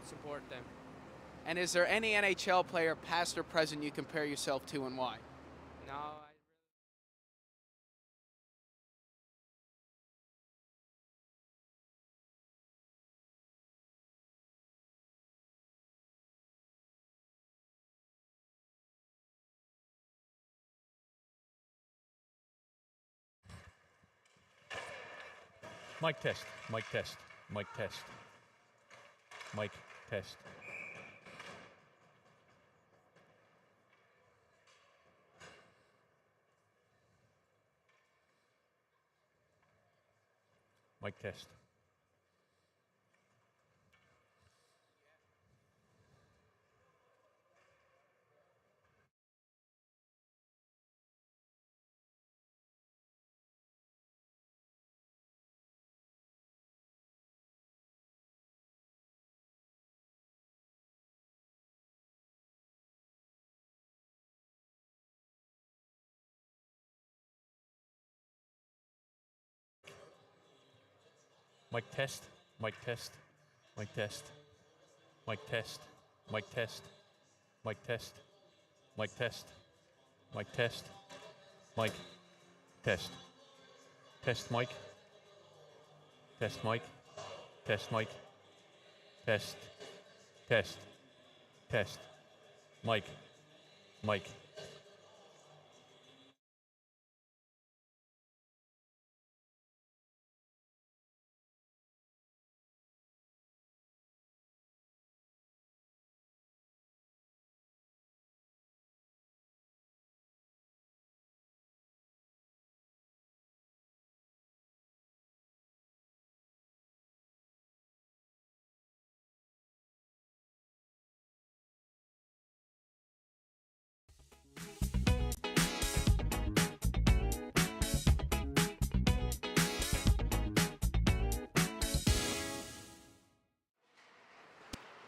support them. And is there any NHL player, past or present, you compare yourself to, and why? No, Mic test. Mic test. Mic test. Mic test. Mic test. Mic test. Mic test. Mic test. Mic test. Mic test. Mic test. Mic test. Mic test. Mic test. Test mic. Test mic. Test mic. Test. Test. Test. Mic. Mic.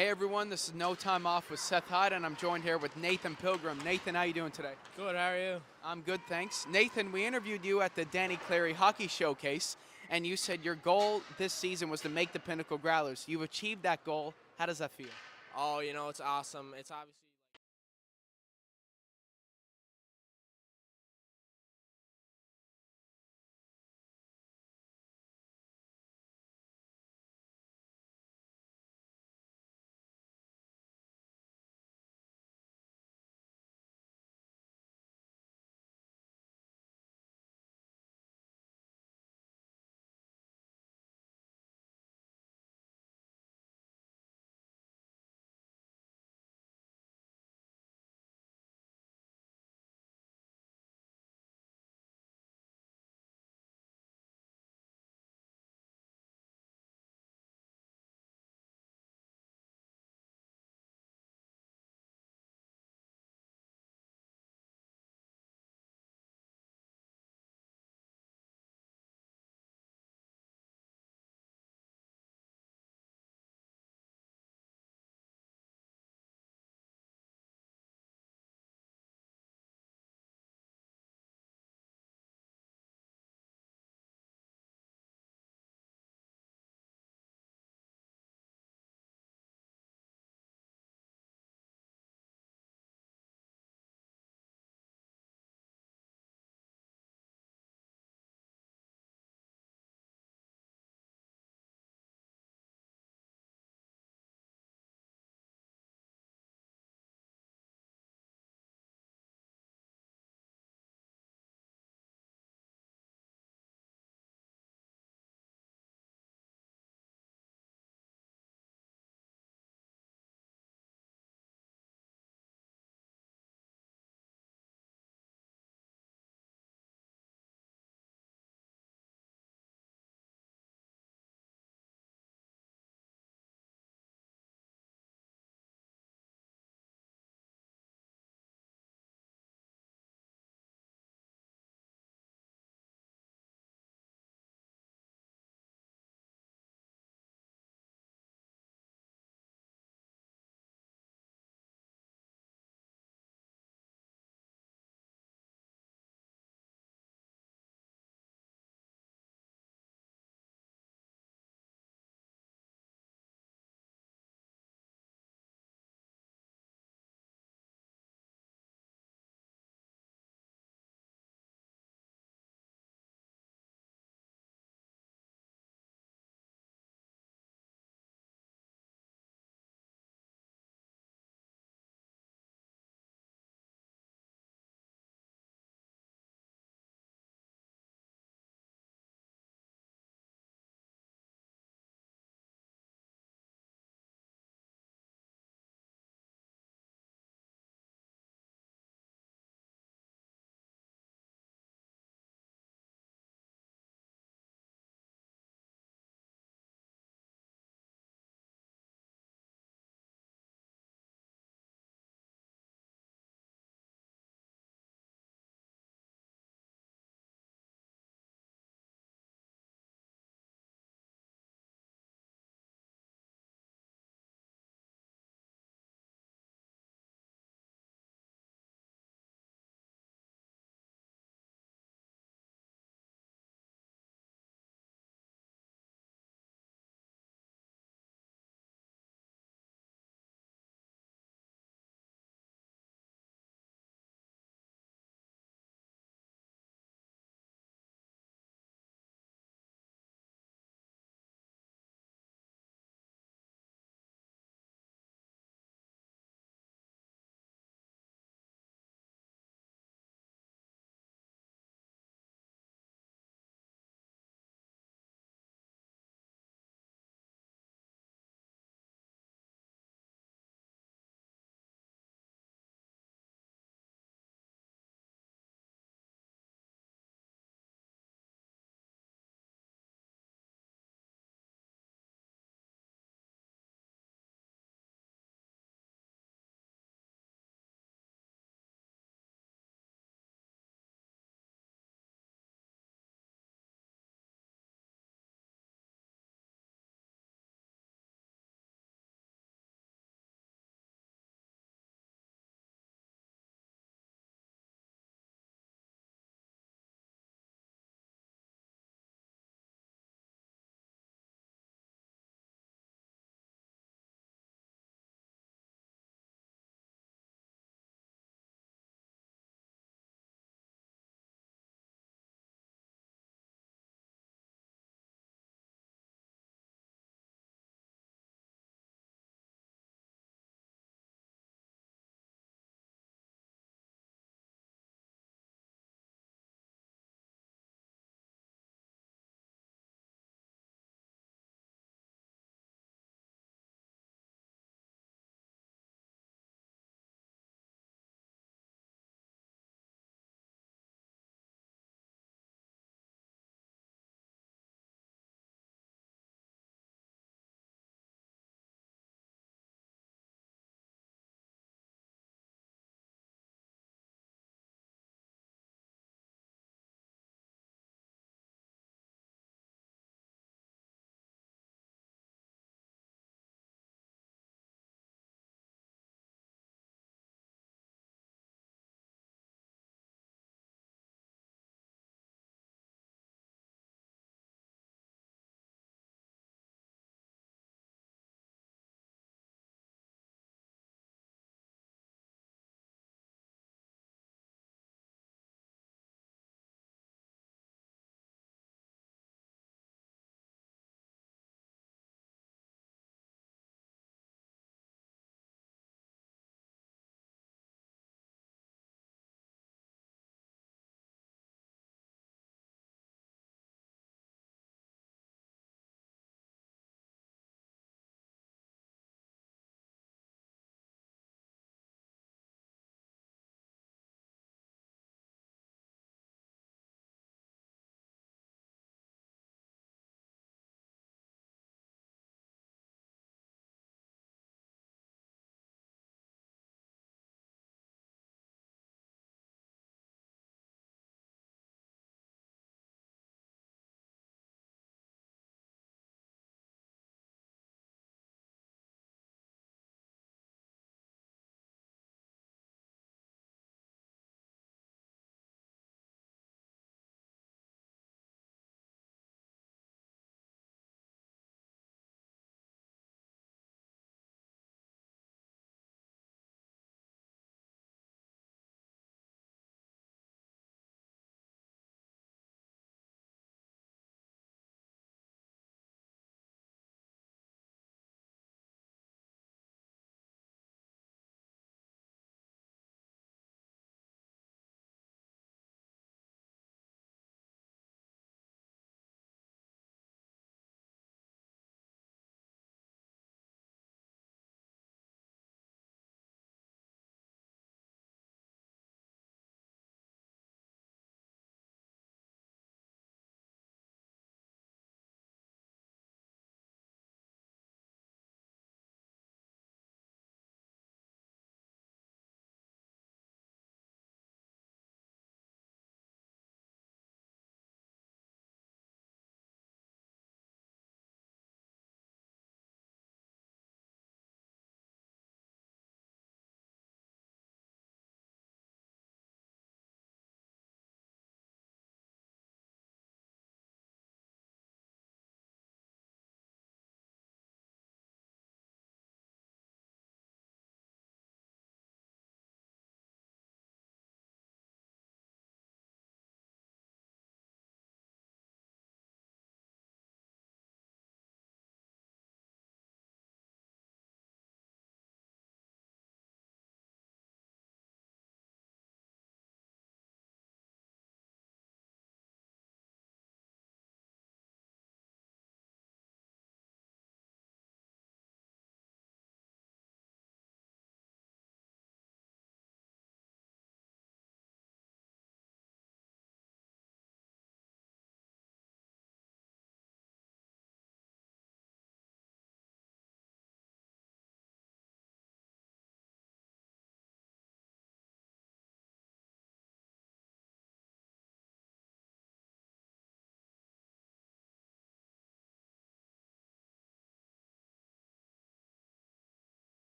Hey everyone, this is No Time Off with Seth Hyde, and I'm joined here with Nathan Pilgrim. Nathan, how you doing today? good. How are you? I'm good, thanks. Nathan, we interviewed you at the Danny Clary Hockey Showcase, and you said your goal this season was to make the Pinnacle Growlers. You've achieved that goal. How does that feel? Oh, it's awesome. It's obviously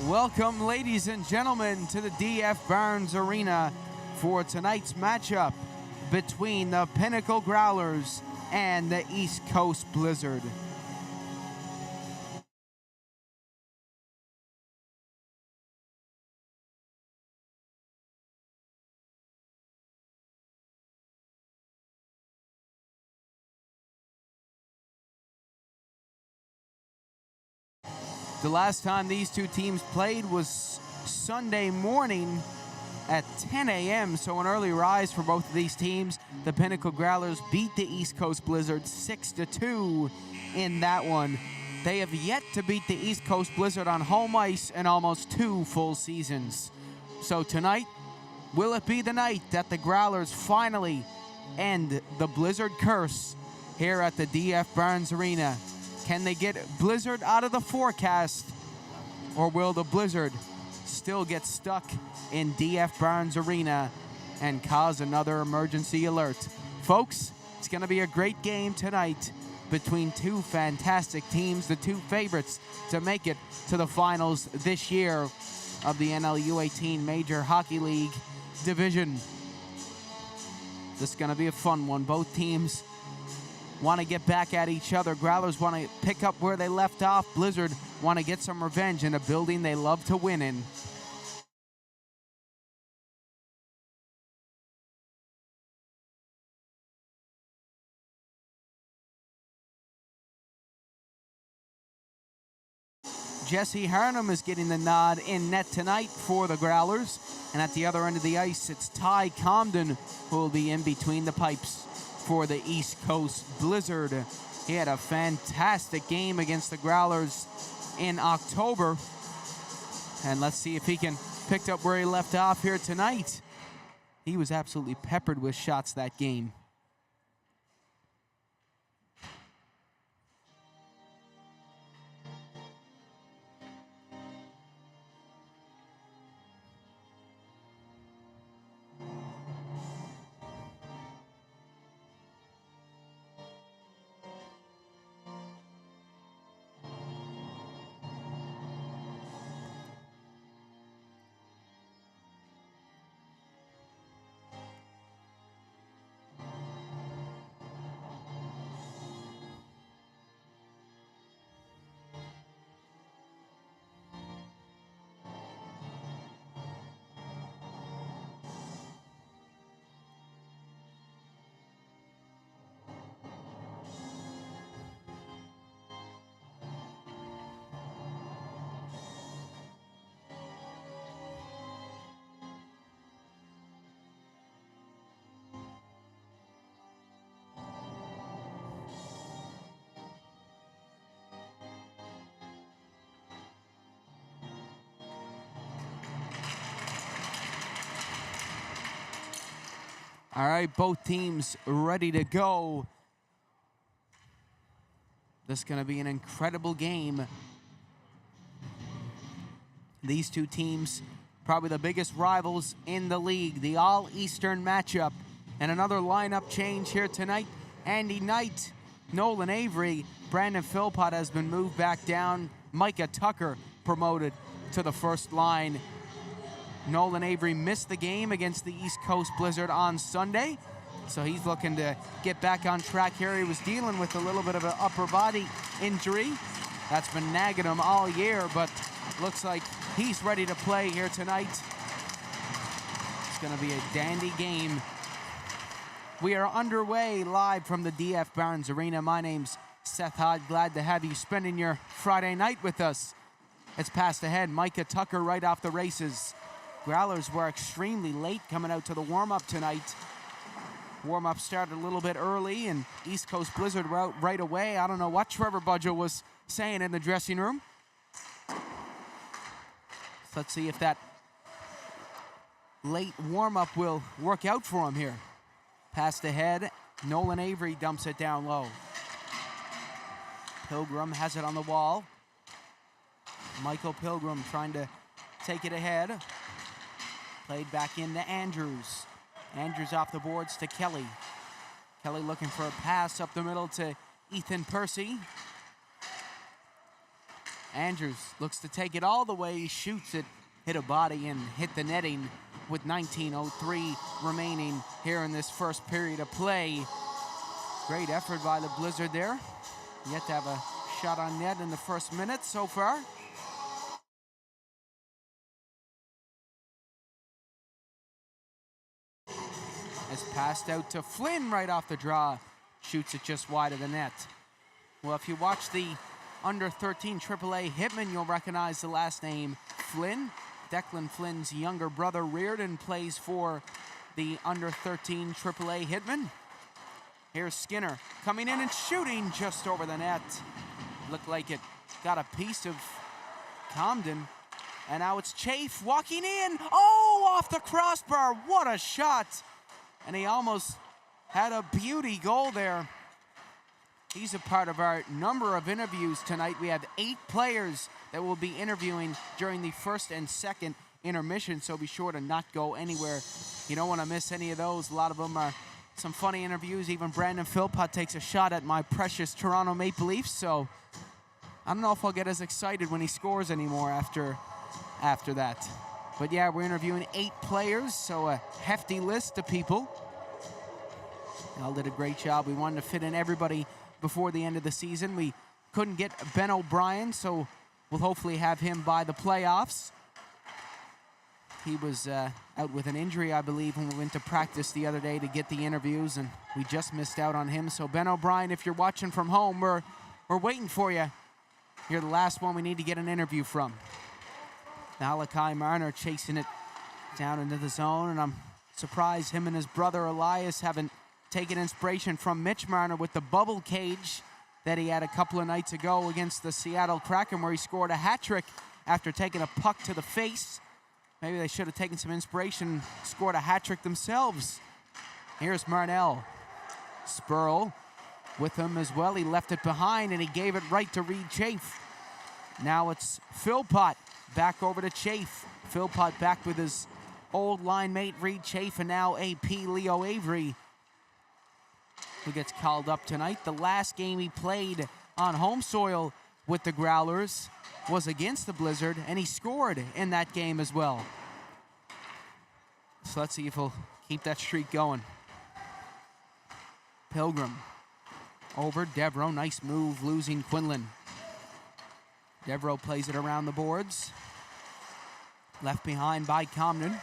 Welcome, ladies and gentlemen, to the DF Barnes Arena for tonight's matchup between the Pinnacle Growlers and the East Coast Blizzard. The last time these two teams played was Sunday morning at 10 a.m., so an early rise for both of these teams. The Pinnacle Growlers beat the East Coast Blizzard 6-2 in that one. They have yet to beat the East Coast Blizzard on home ice in almost 2 full seasons. So tonight, will it be the night that the Growlers finally end the Blizzard curse here at the DF Barnes Arena? Can they get Blizzard out of the forecast, or will the Blizzard still get stuck in DF Barnes Arena and cause another emergency alert? Folks, it's going to be a great game tonight between two fantastic teams, the two favorites to make it to the finals this year of the NLU18 Major Hockey League division. This is going to be a fun one. Both teams want to get back at each other. Growlers want to pick up where they left off. Blizzard want to get some revenge in a building they love to win in. Jesse Harnum is getting the nod in net tonight for the Growlers. And at the other end of the ice, it's Ty Comden who will be in between the pipes for the East Coast Blizzard. He had a fantastic game against the Growlers in October. And let's see if he can pick up where he left off here tonight. He was absolutely peppered with shots that game. All right, both teams ready to go. This is going to be an incredible game. These two teams, probably the biggest rivals in the league. The all-Eastern matchup. And another lineup change here tonight. Andy Knight, Nolan Avery, Brandon Philpott has been moved back down. Micah Tucker promoted to the first line. Nolan Avery missed the game against the East Coast Blizzard on Sunday, so he's looking to get back on track here. He was dealing with a little bit of an upper body injury that's been nagging him all year, but looks like he's ready to play here tonight. It's going to be a dandy game. We are underway live from the DF Barnes Arena. My name's Seth Hyde. Glad to have you spending your Friday night with us. It's passed ahead. Micah Tucker right off the races. Growlers were extremely late coming out to the warm-up tonight. Warm-up started a little bit early, and East Coast Blizzard were out right away. I don't know what Trevor Budgell was saying in the dressing room. Let's see if that late warm-up will work out for him here. Passed ahead. Nolan Avery dumps it down low. Pilgrim has it on the wall. Michael Pilgrim trying to take it ahead. Played back into Andrews. Andrews off the boards to Kelly. Kelly looking for a pass up the middle to Ethan Percy. Andrews looks to take it all the way, shoots it, hit a body and hit the netting with 19:03 remaining here in this first period of play. Great effort by the Blizzard there. Yet to have a shot on net in the first minute so far. It's passed out to Flynn right off the draw. Shoots it just wide of the net. Well, if you watch the under 13 AAA Hitman, you'll recognize the last name Flynn. Declan Flynn's younger brother Reardon plays for the under 13 AAA Hitman. Here's Skinner coming in and shooting just over the net. Looked like it got a piece of Comden. And now it's Chafe walking in. Oh, off the crossbar. What a shot. And he almost had a beauty goal there. He's a part of our number of interviews tonight. We have 8 players that we'll be interviewing during the first and second intermission, so be sure to not go anywhere. You don't want to miss any of those. A lot of them are some funny interviews. Even Brandon Philpott takes a shot at my precious Toronto Maple Leafs, so I don't know if I'll get as excited when he scores anymore after that. But yeah, we're interviewing 8 players, so a hefty list of people. Al did a great job. We wanted to fit in everybody before the end of the season. We couldn't get Ben O'Brien, so we'll hopefully have him by the playoffs. He was out with an injury, I believe, when we went to practice the other day to get the interviews, and we just missed out on him. So Ben O'Brien, if you're watching from home, we're waiting for you. You're the last one we need to get an interview from. Malachi Marner chasing it down into the zone, and I'm surprised him and his brother Elias haven't taken inspiration from Mitch Marner with the bubble cage that he had a couple of nights ago against the Seattle Kraken, where he scored a hat trick after taking a puck to the face. Maybe they should have taken some inspiration, scored a hat trick themselves. Here's Marnell. Spurl with him as well. He left it behind and he gave it right to Reed Chafe. Now it's Philpott back over to Chafe. Philpott back with his old line mate Reed Chafe, and now AP Leo Avery, who gets called up tonight. The last game he played on home soil with the Growlers was against the Blizzard, and he scored in that game as well. So let's see if he'll keep that streak going. Pilgrim over Devereaux. Nice move, losing Quinlan. Devereaux plays it around the boards. Left behind by Comden.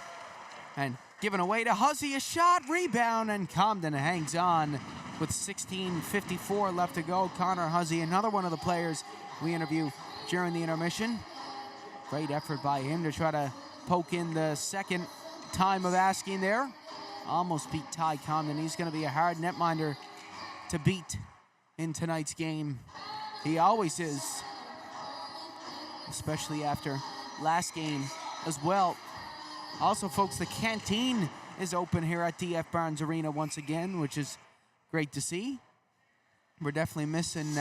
And given away to Huzzy, a shot, rebound, and Comden hangs on with 16:54 left to go. Connor Huzzy, another one of the players we interview during the intermission. Great effort by him to try to poke in the second time of asking there. Almost beat Ty Comden. He's going to be a hard netminder to beat in tonight's game. He always is, especially after last game as well. Also, folks, the canteen is open here at DF Barnes Arena once again, which is great to see. We're definitely missing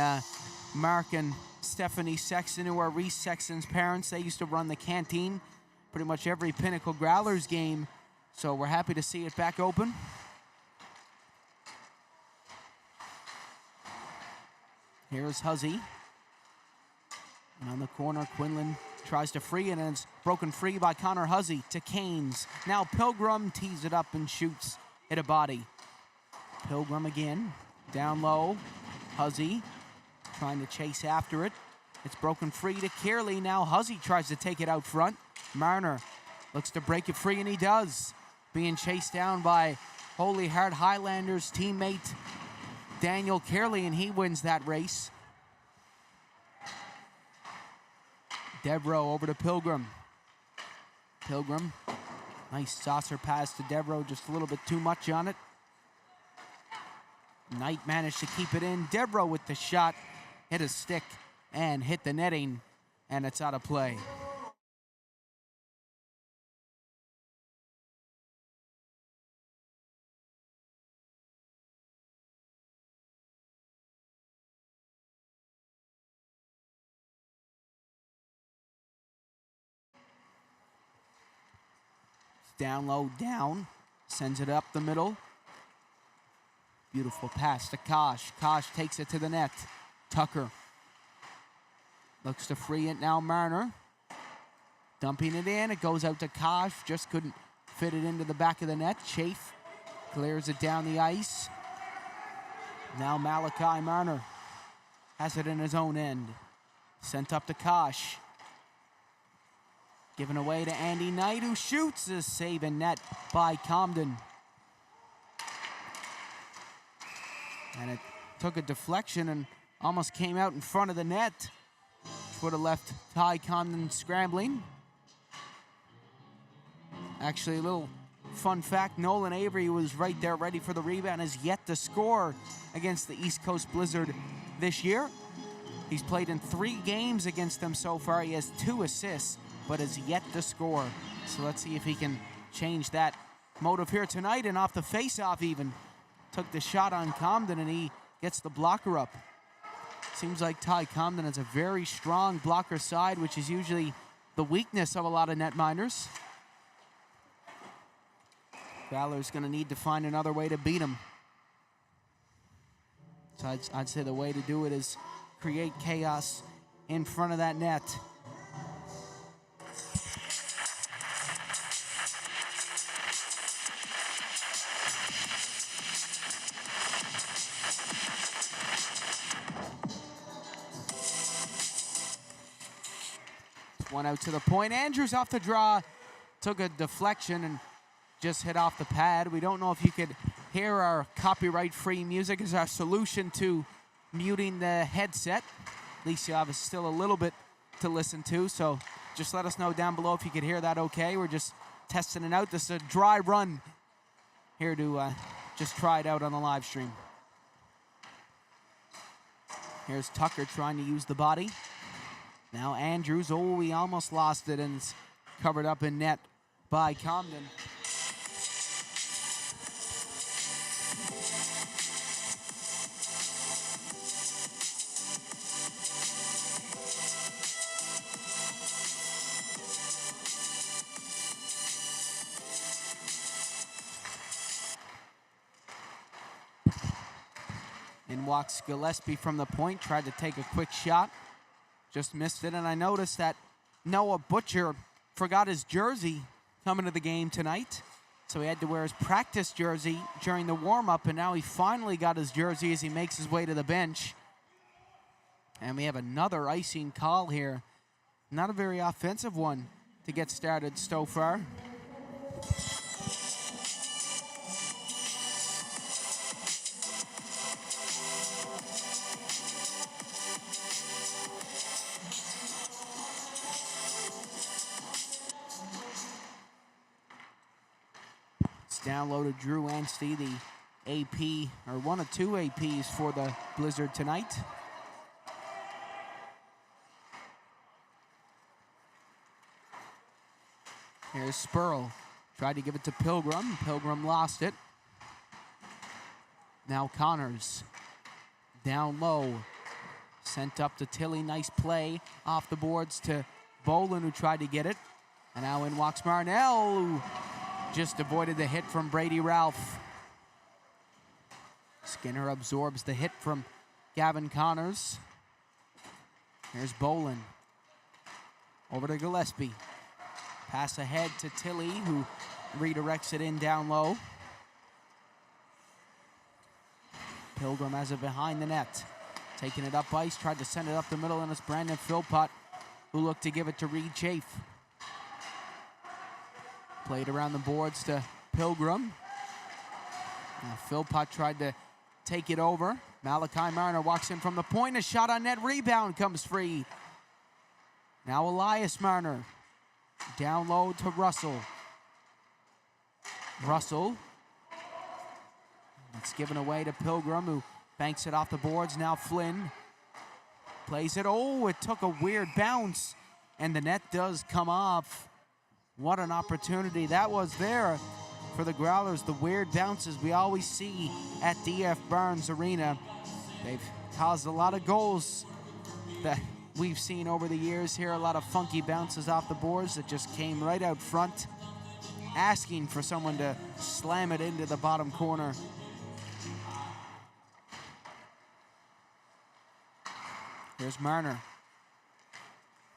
Mark and Stephanie Sexton, who are Reese Sexton's parents. They used to run the canteen pretty much every Pinnacle Growlers game, so we're happy to see it back open. Here's Huzzy. And on the corner, Quinlan tries to free it, and it's broken free by Connor Huzzy to Canes. Now Pilgrim tees it up and shoots, hit a body. Pilgrim again, down low. Huzzy trying to chase after it. It's broken free to Kearley. Now Huzzy tries to take it out front. Marner looks to break it free, and he does. Being chased down by Holy Heart Highlanders teammate Daniel Kearley, and he wins that race. Devereaux over to Pilgrim. Pilgrim, nice saucer pass to Devereaux, just a little bit too much on it. Knight managed to keep it in. Devereaux with the shot, hit a stick and hit the netting, and it's out of play. Down low, down, sends it up the middle. Beautiful pass to Kosh. Kosh takes it to the net. Tucker Looks to free it now, Marner. Dumping it in, it goes out to Kosh, just couldn't fit it into the back of the net. Chafe clears it down the ice. Now Malachi Marner has it in his own end. Sent up to Kosh. Given away to Andy Knight, who shoots a save in net by Comden. And it took a deflection and almost came out in front of the net, which would have left Ty Comden scrambling. Actually, a little fun fact, Nolan Avery was right there ready for the rebound, has yet to score against the East Coast Blizzard this year. He's played in 3 games against them so far. He has 2 assists, but has yet to score. So let's see if he can change that motive here tonight. And off the face-off even, took the shot on Comden, and he gets the blocker up. Seems like Ty Comden has a very strong blocker side, which is usually the weakness of a lot of netminders. Valor's going to need to find another way to beat him. So I'd say the way to do it is create chaos in front of that net. One out to the point. Andrews off the draw. Took a deflection and just hit off the pad. We don't know if you could hear our copyright-free music as our solution to muting the headset. At least you have still a little bit to listen to, so just let us know down below if you could hear that okay. We're just testing it out. This is a dry run here to just try it out on the live stream. Here's Tucker trying to use the body. Now Andrews, oh, he almost lost it, and it's covered up in net by Comden. In walks Gillespie from the point, tried to take a quick shot. Just missed it, and I noticed that Noah Butcher forgot his jersey coming to the game tonight. So he had to wear his practice jersey during the warm-up, and now he finally got his jersey as he makes his way to the bench. And we have another icing call here. Not a very offensive one to get started so far. Downloaded Drew Anstey, the AP, or one of 2 APs for the Blizzard tonight. Here's Spurl. Tried to give it to Pilgrim. Pilgrim lost it. Now Connors. Down low. Sent up to Tilly. Nice play off the boards to Bolin, who tried to get it. And now in walks Marnell, who just avoided the hit from Brady Ralph. Skinner absorbs the hit from Gavin Connors. Here's Bolin. Over to Gillespie. Pass ahead to Tilly, who redirects it in down low. Pilgrim has it behind the net. Taking it up ice, tried to send it up the middle, and it's Brandon Philpott who looked to give it to Reed Chafe. Played around the boards to Pilgrim. Now Philpott tried to take it over. Malachi Marner walks in from the point. A shot on net. Rebound comes free. Now Elias Marner. Down low to Russell. Russell. It's given away to Pilgrim, who banks it off the boards. Now Flynn plays it. Oh, it took a weird bounce, and the net does come off. What an opportunity that was there for the Growlers. The weird bounces we always see at DF Barnes Arena. They've caused a lot of goals that we've seen over the years here. A lot of funky bounces off the boards that just came right out front, asking for someone to slam it into the bottom corner. Here's Marner.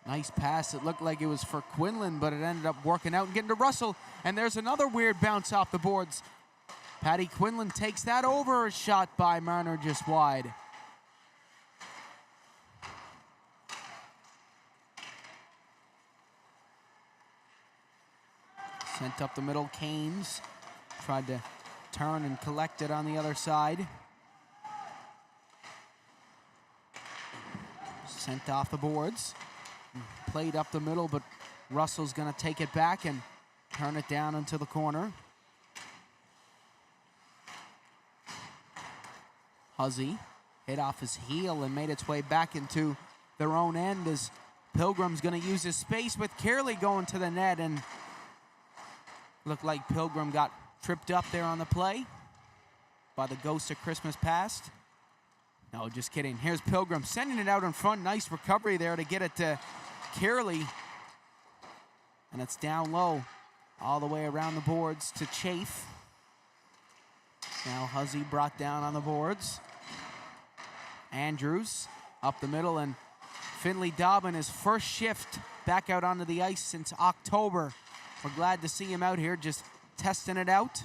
Nice pass. It looked like it was for Quinlan, but it ended up working out and getting to Russell. And there's another weird bounce off the boards. Patty Quinlan takes that over. A shot by Marner just wide. Sent up the middle. Canes tried to turn and collect it on the other side. Sent off the boards. Played up the middle, but Russell's going to take it back and turn it down into the corner. Huzzy hit off his heel and made its way back into their own end as Pilgrim's going to use his space with Carely going to the net, and looked like Pilgrim got tripped up there on the play by the ghost of Christmas past. No, just kidding. Here's Pilgrim sending it out in front. Nice recovery there to get it to Carely. And it's down low all the way around the boards to Chafe. Now Huzzy brought down on the boards. Andrews up the middle, and Finley Dobbin, his first shift back out onto the ice since October. We're glad to see him out here just testing it out.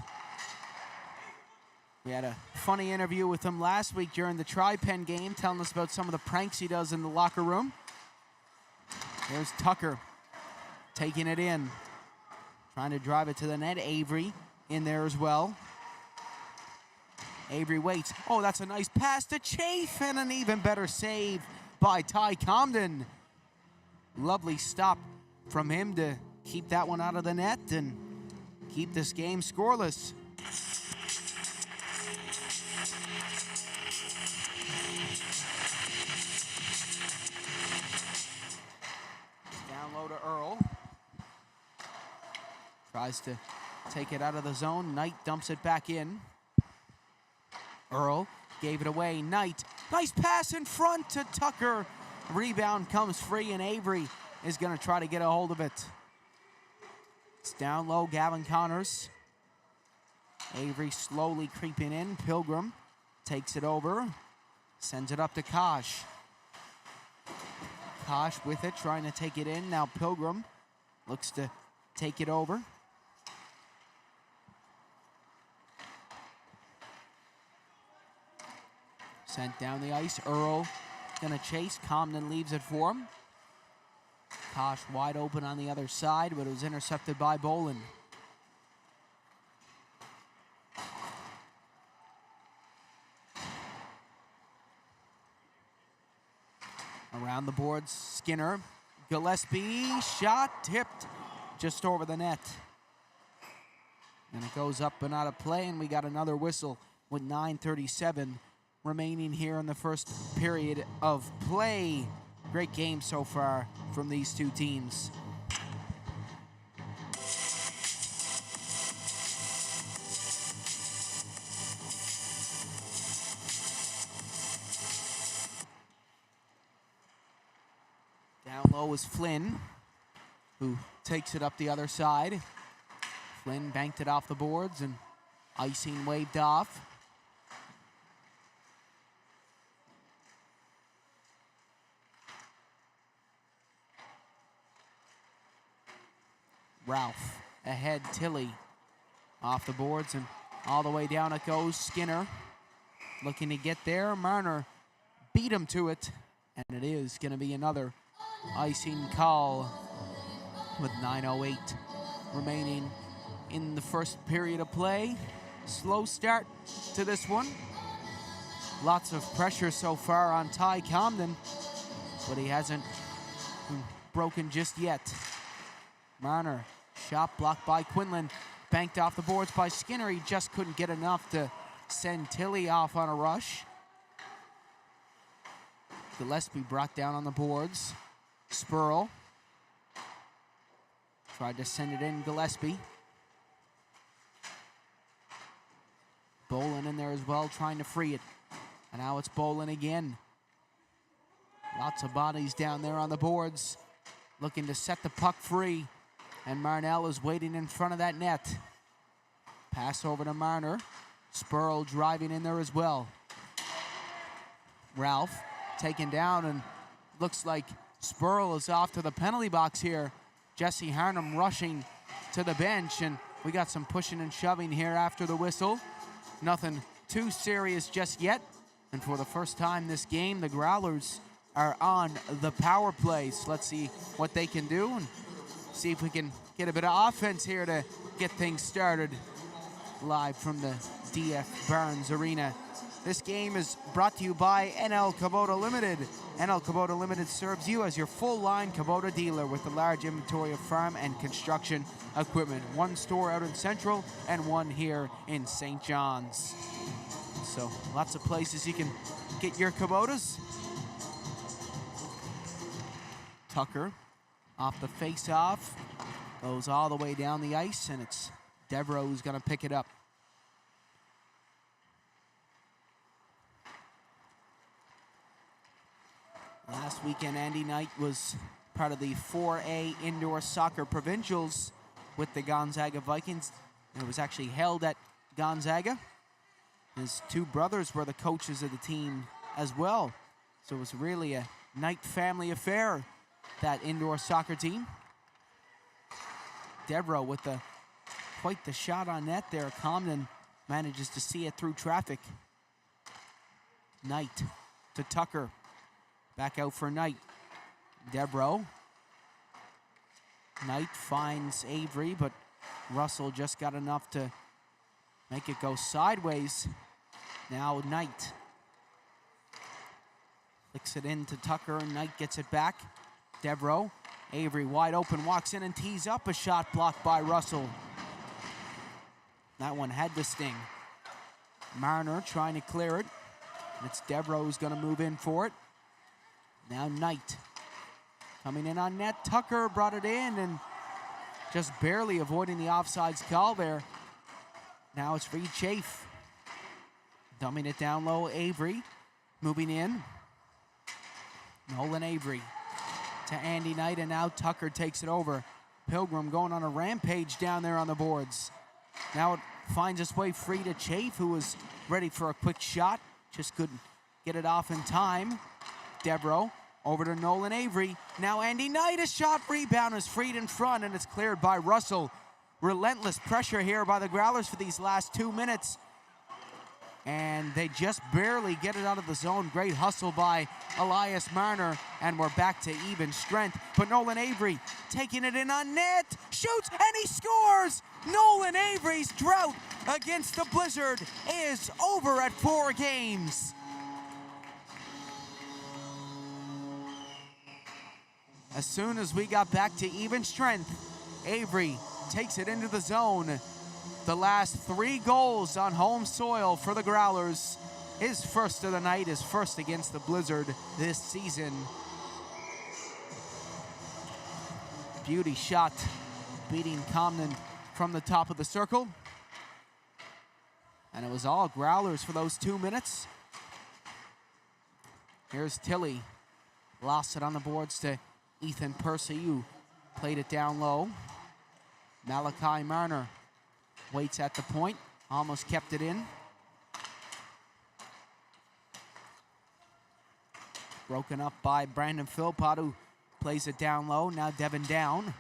We had a funny interview with him last week during the Tri-Pen game, telling us about some of the pranks he does in the locker room. There's Tucker taking it in, trying to drive it to the net. Avery in there as well. Avery waits. Oh, that's a nice pass to Chafe, and an even better save by Ty Comden. Lovely stop from him to keep that one out of the net and keep this game scoreless. Down low to Earl. Tries to take it out of the zone. Knight dumps it back in. Earl gave it away. Knight, nice pass in front to Tucker. Rebound comes free, and Avery is going to try to get a hold of it. It's down low, Gavin Connors. Avery slowly creeping in. Pilgrim takes it over, sends it up to Kosh. Kosh with it, trying to take it in. Now Pilgrim looks to take it over. Sent down the ice. Earl gonna chase. Comden leaves it for him. Kosh wide open on the other side, but it was intercepted by Bolin. Around the boards, Skinner. Gillespie, shot tipped just over the net. And it goes up and out of play, and we got another whistle with 9:37 remaining here in the first period of play. Great game so far from these two teams. Down low is Flynn, who takes it up the other side. Flynn banked it off the boards, and icing waved off. Ralph ahead, Tilly off the boards, and all the way down it goes. Skinner looking to get there. Marner beat him to it, and it is going to be another icing call with 9:08 remaining in the first period of play. Slow start to this one. Lots of pressure so far on Ty Comden, but he hasn't broken just yet. Marner, shot blocked by Quinlan, banked off the boards by Skinner. He just couldn't get enough to send Tilly off on a rush. Gillespie brought down on the boards. Spurl tried to send it in. Gillespie. Bolin in there as well, trying to free it. And now it's Bolin again. Lots of bodies down there on the boards, looking to set the puck free. And Marnell is waiting in front of that net. Pass over to Marner. Spurl driving in there as well. Ralph taken down, and looks like Spurl is off to the penalty box here. Jesse Harnum rushing to the bench, and we got some pushing and shoving here after the whistle. Nothing too serious just yet. And for the first time this game, the Growlers are on the power play. So let's see what they can do and see if we can get a bit of offense here to get things started. Live from the DF Barnes Arena. This game is brought to you by NL Kubota Limited. NL Kubota Limited serves you as your full-line Kubota dealer with a large inventory of farm and construction equipment. One store out in Central and one here in St. John's. So lots of places you can get your Kubotas. Tucker off the face-off. Goes all the way down the ice, and it's Devereaux who's going to pick it up. Last weekend, Andy Knight was part of the 4A Indoor Soccer Provincials with the Gonzaga Vikings. It was actually held at Gonzaga. His two brothers were the coaches of the team as well. So it was really a Knight family affair, that indoor soccer team. Devereaux with quite the shot on net there. Comden manages to see it through traffic. Knight to Tucker. Back out for Knight. Devereaux. Knight finds Avery, but Russell just got enough to make it go sideways. Now Knight flicks it into Tucker, and Knight gets it back. Devereaux. Avery wide open, walks in and tees up a shot blocked by Russell. That one had the sting. Marner trying to clear it. It's Devereaux who's going to move in for it. Now Knight coming in on net. Tucker brought it in and just barely avoiding the offsides call there. Now it's Reed Chafe. Dumbing it down low, Avery moving in. Nolan Avery to Andy Knight, and now Tucker takes it over. Pilgrim going on a rampage down there on the boards. Now it finds its way free to Chafe, who was ready for a quick shot. Just couldn't get it off in time. Devereaux over to Nolan Avery. Now Andy Knight, a shot rebound is freed in front, and it's cleared by Russell. Relentless pressure here by the Growlers for these last 2 minutes. And they just barely get it out of the zone. Great hustle by Elias Marner, and we're back to even strength. But Nolan Avery taking it in on net, shoots, and he scores! Nolan Avery's drought against the Blizzard is over at 4 games. As soon as we got back to even strength, Avery takes it into the zone. The last 3 goals on home soil for the Growlers. His first of the night, his first against the Blizzard this season. Beauty shot, beating Comden from the top of the circle. And it was all Growlers for those 2 minutes. Here's Tilley. Lost it on the boards to Ethan Percy, who played it down low. Malachi Marner waits at the point, almost kept it in. Broken up by Brandon Philpott, who plays it down low. Now Devin down.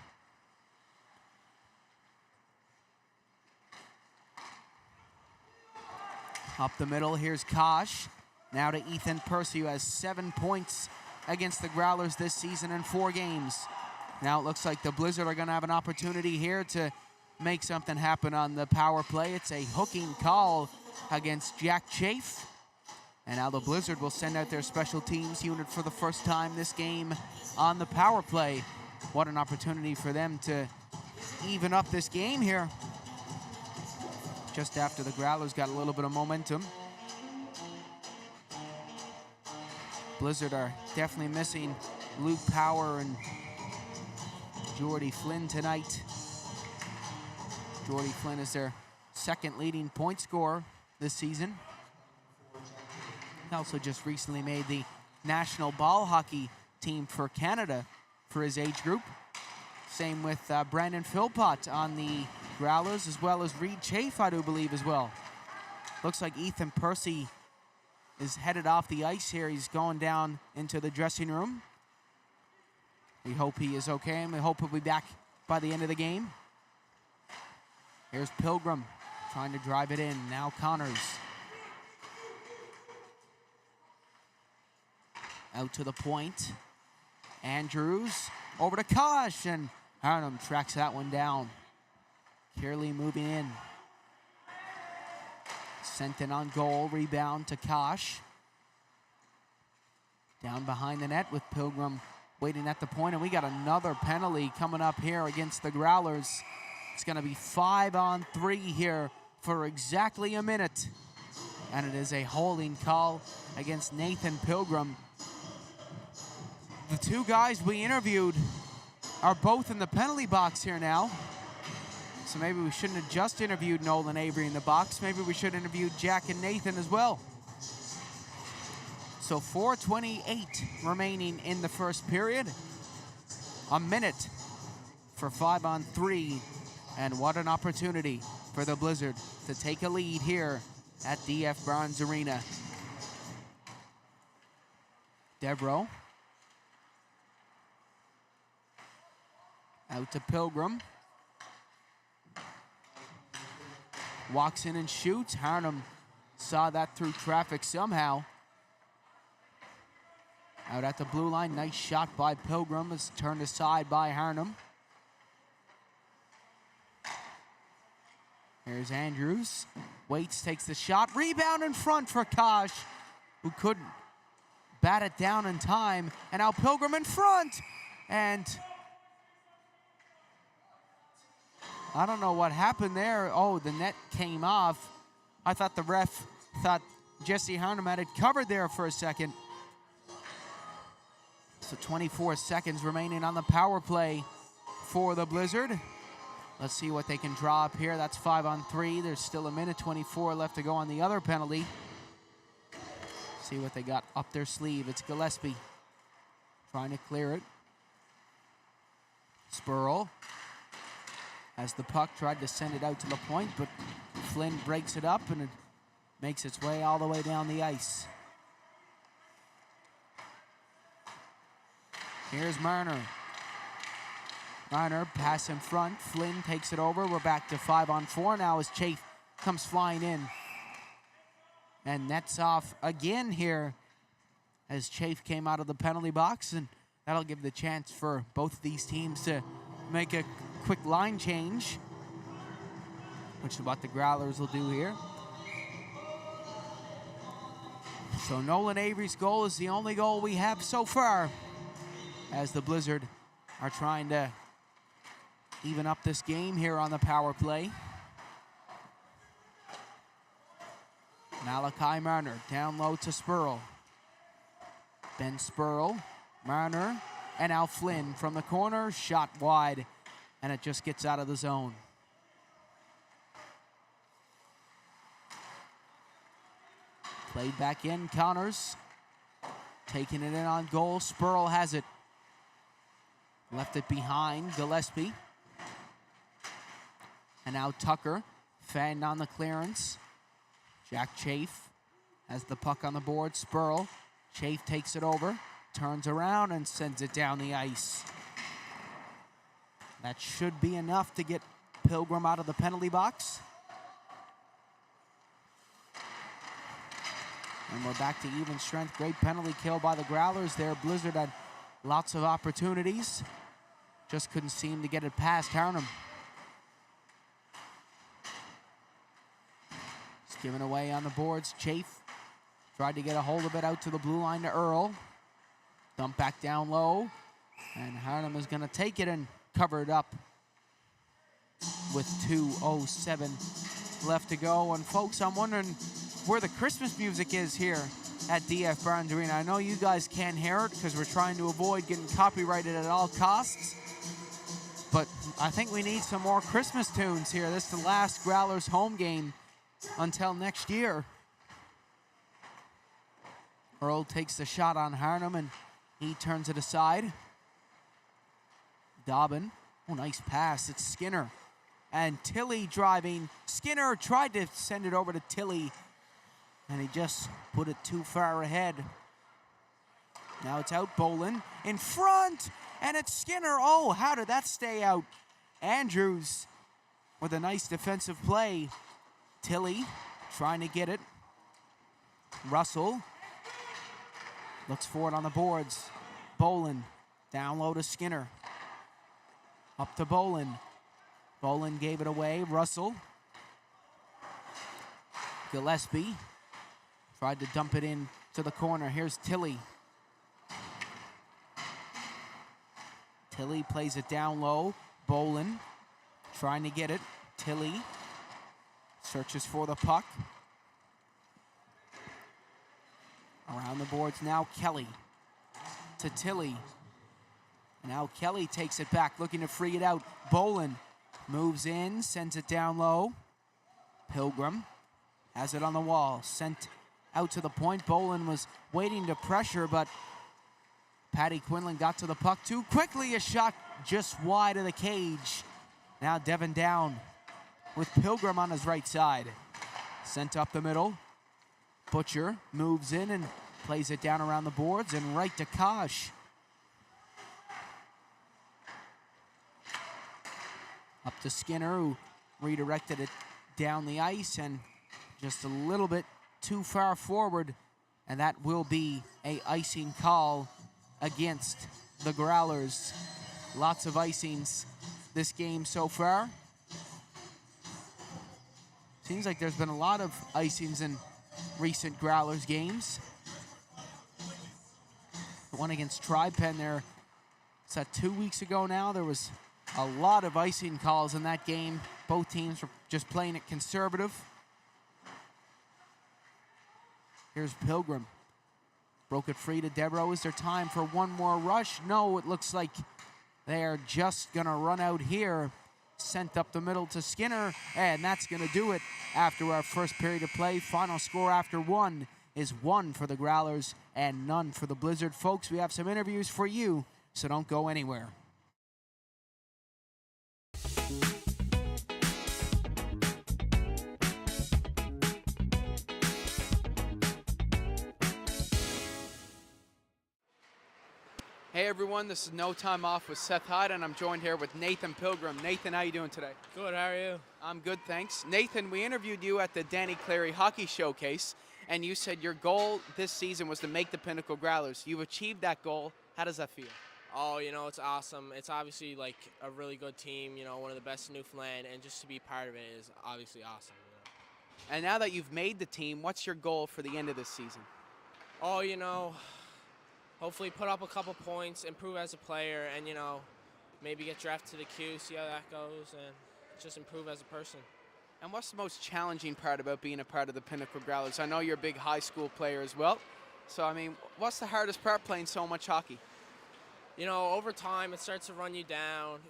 Up the middle, here's Kosh. Now to Ethan Percy, who has 7 points against the Growlers this season in 4 games. Now it looks like the Blizzard are going to have an opportunity here to make something happen on the power play. It's a hooking call against Jack Chafe. And now the Blizzard will send out their special teams unit for the first time this game on the power play. What an opportunity for them to even up this game here. Just after the Growlers got a little bit of momentum. Blizzard are definitely missing Luke Power and Jordy Flynn tonight. Jordy Flynn is their second leading point scorer this season. He also just recently made the national ball hockey team for Canada for his age group. Same with Brandon Philpott on the Growlers, as well as Reed Chafe, I do believe, as well. Looks like Ethan Percy is headed off the ice here. He's going down into the dressing room. We hope he is okay, and we hope he'll be back by the end of the game. Here's Pilgrim trying to drive it in. Now Connors. Out to the point. Andrews over to Kosh, and Harnum tracks that one down. Kearley moving in. Sent in on goal. Rebound to Kosh. Down behind the net with Pilgrim waiting at the point, and we got another penalty coming up here against the Growlers. It's going to be 5-on-3 here for exactly a minute, and it is a holding call against Nathan Pilgrim. The two guys we interviewed are both in the penalty box here now, so maybe we shouldn't have just interviewed Nolan Avery in the box. Maybe we should interview Jack and Nathan as well. So 4:28 remaining in the first period. A minute for 5-on-3. And what an opportunity for the Blizzard to take a lead here at DF Barnes Arena. Devereaux. Out to Pilgrim. Walks in and shoots. Harnum saw that through traffic somehow. Out at the blue line, nice shot by Pilgrim. It's turned aside by Harnum. Here's Andrews. Waits, takes the shot. Rebound in front for Kosh, who couldn't bat it down in time. And now Pilgrim in front. And I don't know what happened there. Oh, the net came off. I thought the ref thought Jesse Harnum had it covered there for a second. So 24 seconds remaining on the power play for the Blizzard. Let's see what they can draw up here. That's 5-on-3. There's still a minute 24 left to go on the other penalty. See what they got up their sleeve. It's Gillespie trying to clear it. Spurl has the puck, tried to send it out to the point, but Flynn breaks it up and it makes its way all the way down the ice. Here's Marner. Marner, pass in front. Flynn takes it over. We're back to 5-on-4 now as Chafe comes flying in. And nets off again here as Chafe came out of the penalty box. And that'll give the chance for both of these teams to make a quick line change, which is what the Growlers will do here. So Nolan Avery's goal is the only goal we have so far, as the Blizzard are trying to even up this game here on the power play. Malachi Marner down low to Spurl. Ben Spurl, Marner, and Al Flynn from the corner, shot wide, and it just gets out of the zone. Played back in, Connors. Taking it in on goal, Spurl has it. Left it behind, Gillespie. And now Tucker, fanned on the clearance. Jack Chafe has the puck on the board. Spurl, Chafe takes it over, turns around and sends it down the ice. That should be enough to get Pilgrim out of the penalty box. And we're back to even strength. Great penalty kill by the Growlers there. Blizzard had lots of opportunities. Just couldn't seem to get it past Harnum. It's given away on the boards. Chafe tried to get a hold of it out to the blue line to Earl. Dump back down low. And Harnum is going to take it and cover it up with 2:07 left to go. And folks, I'm wondering where the Christmas music is here at DF Barnes Arena. I know you guys can't hear it because we're trying to avoid getting copyrighted at all costs. But I think we need some more Christmas tunes here. This is the last Growlers home game until next year. Earl takes the shot on Harnum and he turns it aside. Dobbin, oh, nice pass. It's Skinner. And Tilley driving. Skinner tried to send it over to Tilley, and he just put it too far ahead. Now it's out, Bolin in front, And it's Skinner. Oh, how did that stay out? Andrews with a nice defensive play. Tilly trying to get it. Russell looks for it on the boards. Bolin down low to Skinner. Up to Bolin. Bolin gave it away. Russell. Gillespie tried to dump it in to the corner. Here's Tilly. Tilly plays it down low. Bolin trying to get it. Tilly searches for the puck. Around the boards now, Kelly to Tilly. Now Kelly takes it back, looking to free it out. Bolin moves in, sends it down low. Pilgrim has it on the wall, sent out to the point. Bolin was waiting to pressure, but Patty Quinlan got to the puck too quickly. A shot just wide of the cage. Now Devin down with Pilgrim on his right side. Sent up the middle. Butcher moves in and plays it down around the boards and right to Kosh. Up to Skinner, who redirected it down the ice and just a little bit too far forward, and that will be a icing call against the Growlers. Lots of icings this game so far. Seems like there's been a lot of icings in recent Growlers games. The one against Tri-Pen there, it's that 2 weeks ago now. There was a lot of icing calls in that game. Both teams were just playing it conservative. Here's Pilgrim. Broke it free to Devereaux. Is there time for one more rush? No, it looks like they are just going to run out here. Sent up the middle to Skinner, and that's going to do it after our first period of play. Final score after one is 1 for the Growlers and none for the Blizzard. Folks, we have some interviews for you, so don't go anywhere. Hey everyone, this is No Time Off with Seth Hyde, and I'm joined here with Nathan Pilgrim. Nathan, how you doing today? Good, how are you? I'm good, thanks. Nathan, we interviewed you at the Danny Clary Hockey Showcase, and you said your goal this season was to make the Pinnacle Growlers. You've achieved that goal. How does that feel? Oh, it's awesome. It's obviously like a really good team, one of the best in Newfoundland, and just to be part of it is obviously awesome. And now that you've made the team, what's your goal for the end of this season? Oh, hopefully put up a couple points, improve as a player, and, maybe get drafted to the Q, see how that goes, and just improve as a person. And what's the most challenging part about being a part of the Pinnacle Growlers? I know you're a big high school player as well. So, what's the hardest part playing so much hockey? Over time, it starts to run you down.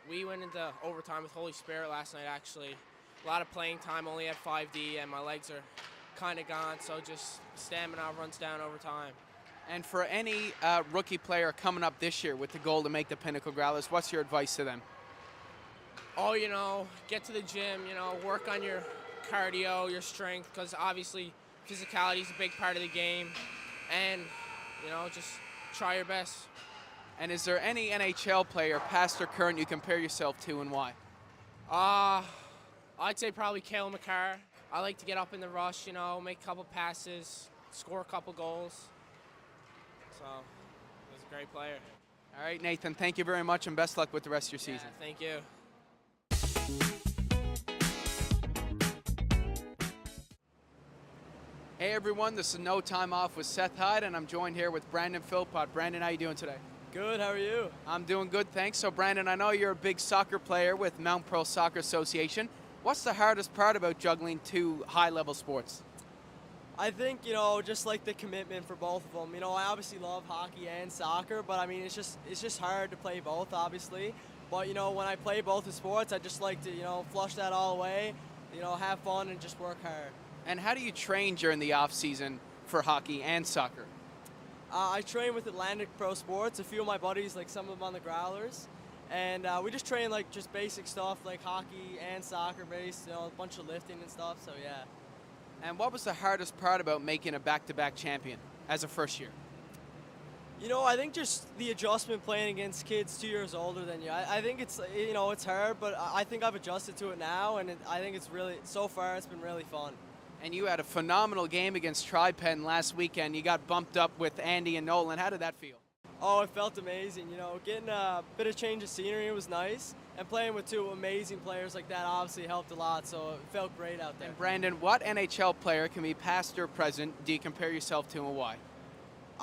We went into overtime with Holy Spirit last night, actually. A lot of playing time, only at 5D, and my legs are kind of gone, so just stamina runs down over time. And for any rookie player coming up this year with the goal to make the Pinnacle Growlers, what's your advice to them? Oh, get to the gym, work on your cardio, your strength, because obviously physicality is a big part of the game. And, just try your best. And is there any NHL player, past or current, you compare yourself to, and why? I'd say probably Cale McCarr. I like to get up in the rush, make a couple passes, score a couple goals. So, he's a great player. All right, Nathan, thank you very much, and best luck with the rest of your season. Thank you. Hey, everyone, this is No Time Off with Seth Hyde, and I'm joined here with Brandon Philpott. Brandon, how you doing today? Good, how are you? I'm doing good, thanks. So, Brandon, I know you're a big soccer player with Mount Pearl Soccer Association. What's the hardest part about juggling two high-level sports? I think, just like the commitment for both of them. I obviously love hockey and soccer, but it's just hard to play both, obviously. But, when I play both the sports, I just like to, flush that all away, have fun and just work hard. And how do you train during the off-season for hockey and soccer? I train with Atlantic Pro Sports, a few of my buddies, like some of them on the Growlers. And we just train like just basic stuff like hockey and soccer based, a bunch of lifting and stuff, so yeah. And what was the hardest part about making a back-to-back champion as a first year? You know, I think just the adjustment playing against kids 2 years older than you. I think it's, you know, it's hard, but I think I've adjusted to it now, and I think it's really, so far, it's been really fun. And you had a phenomenal game against Tri-Penn last weekend. You got bumped up with Andy and Nolan. How did that feel? Oh, it felt amazing. You know, getting a bit of change of scenery was nice, and playing with two amazing players like that obviously helped a lot, so it felt great out there. And Brandon, what NHL player can be past or present do you compare yourself to and why?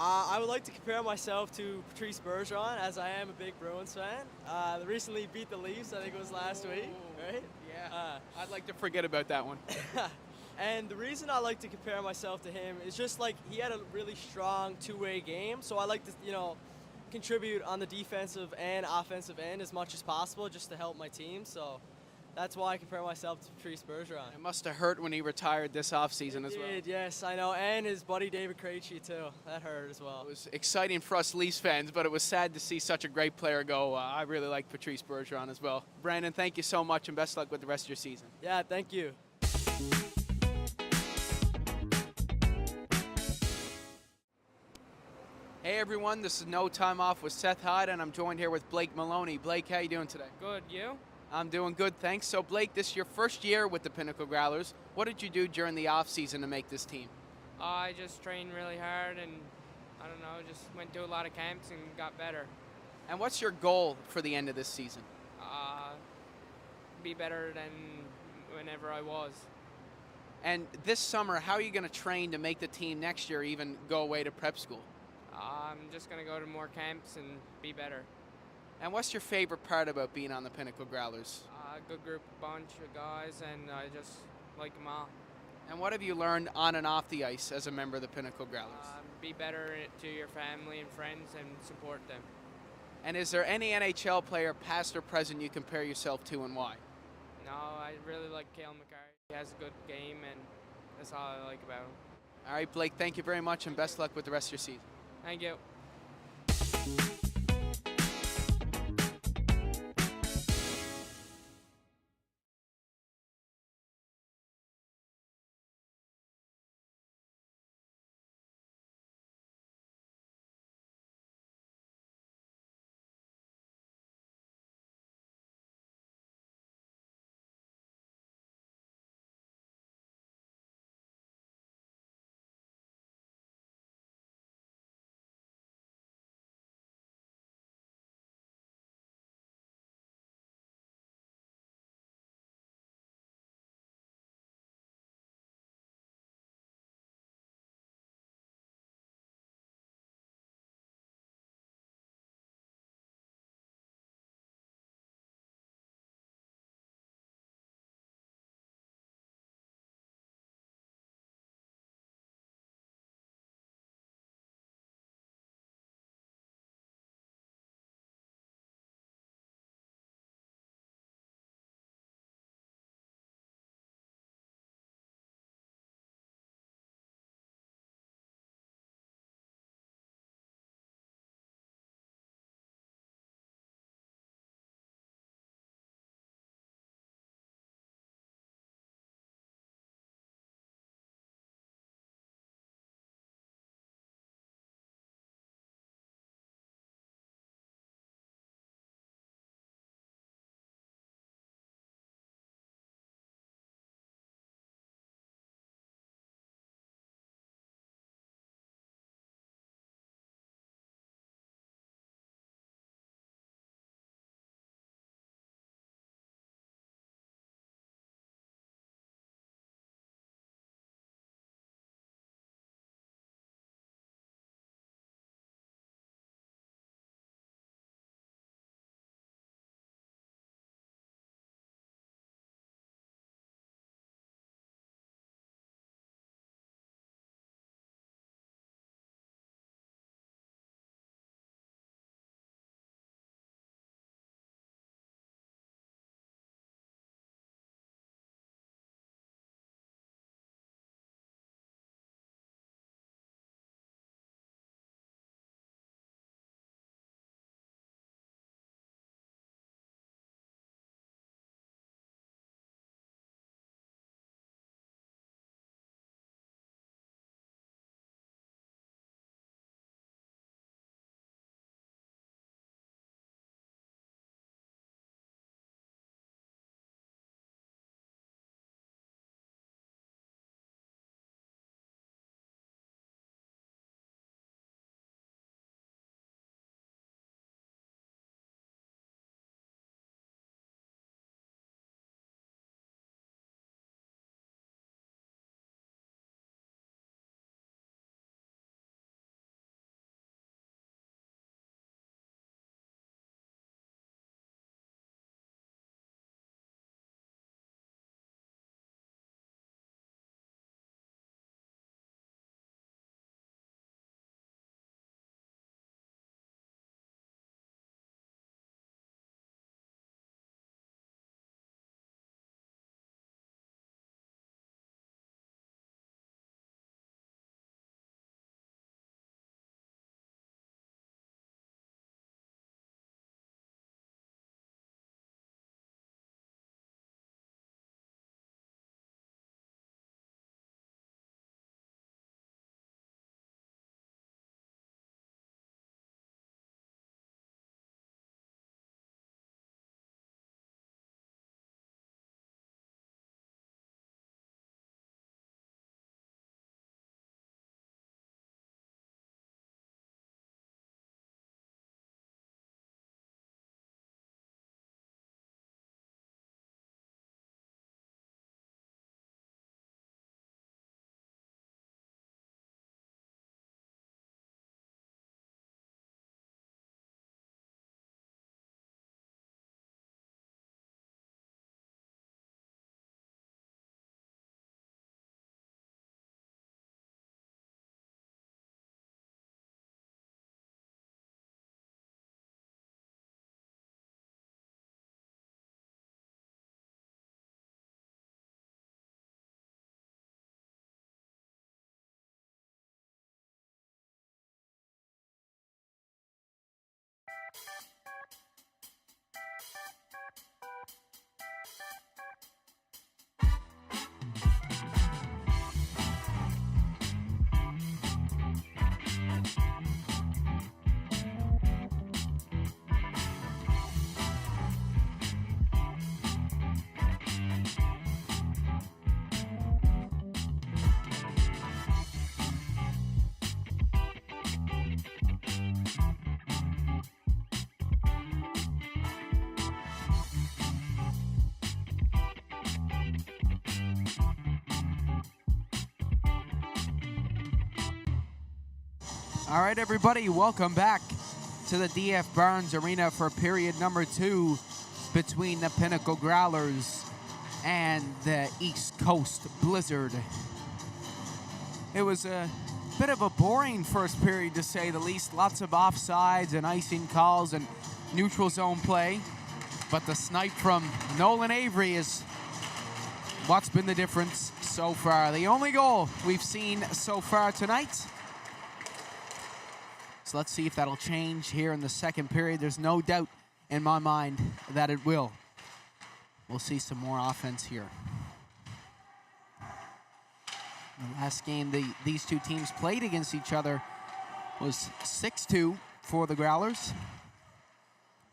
I would like to compare myself to Patrice Bergeron, as I am a big Bruins fan. They recently beat the Leafs, I think it was last week, right? Yeah. I'd like to forget about that one. And the reason I like to compare myself to him is just like he had a really strong two-way game, so I like to, you know, contribute on the defensive and offensive end as much as possible just to help my team. So that's why I compare myself to Patrice Bergeron. It must have hurt when he retired this offseason as well. It did, yes, I know, and his buddy David Krejci too. That hurt as well. It was exciting for us Leafs fans, but it was sad to see such a great player go. I really like Patrice Bergeron as well. Brandon, thank you so much, and best luck with the rest of your season. Yeah, thank you. Hey everyone, this is No Time Off with Seth Hyde, and I'm joined here with Blake Maloney. Blake, how you doing today? Good, you? I'm doing good, thanks. So Blake, this is your first year with the Pinnacle Growlers. What did you do during the off season to make this team? I just trained really hard and, I don't know, just went to a lot of camps and got better. And what's your goal for the end of this season? Be better than whenever I was. And this summer, how are you going to train to make the team next year even go away to prep school? I'm just going to go to more camps and be better. And what's your favorite part about being on the Pinnacle Growlers? A good group, bunch of guys, and I just like them all. And what have you learned on and off the ice as a member of the Pinnacle Growlers? Be better to your family and friends and support them. And is there any NHL player, past or present, you compare yourself to and why? No, I really like Cale McCarthy. He has a good game, and that's all I like about him. All right, Blake, thank you very much, and best luck with the rest of your season. Thank you. All right, everybody, welcome back to the DF Barnes Arena for period number 2 between the Pinnacle Growlers and the East Coast Blizzard. It was a bit of a boring first period, to say the least. Lots of offsides and icing calls and neutral zone play. But the snipe from Nolan Avery is what's been the difference so far. The only goal we've seen so far tonight. So let's see if that'll change here in the second period. There's no doubt in my mind that it will. We'll see some more offense here. The last game these two teams played against each other was 6-2 for the Growlers,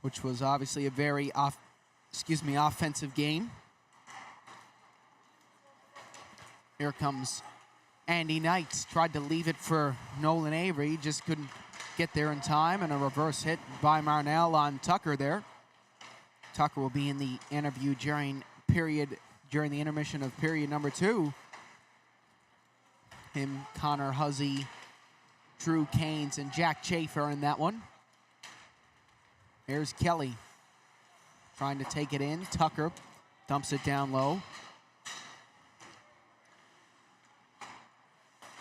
which was obviously a very offensive game. Here comes Andy Knight. Tried to leave it for Nolan Avery, just couldn't get there in time, and a reverse hit by Marnell on Tucker there. Tucker will be in the interview during the intermission of period number 2. Him, Connor Huzzy, Drew Caines, and Jack Chafer in that one. Here's Kelly trying to take it in. Tucker dumps it down low.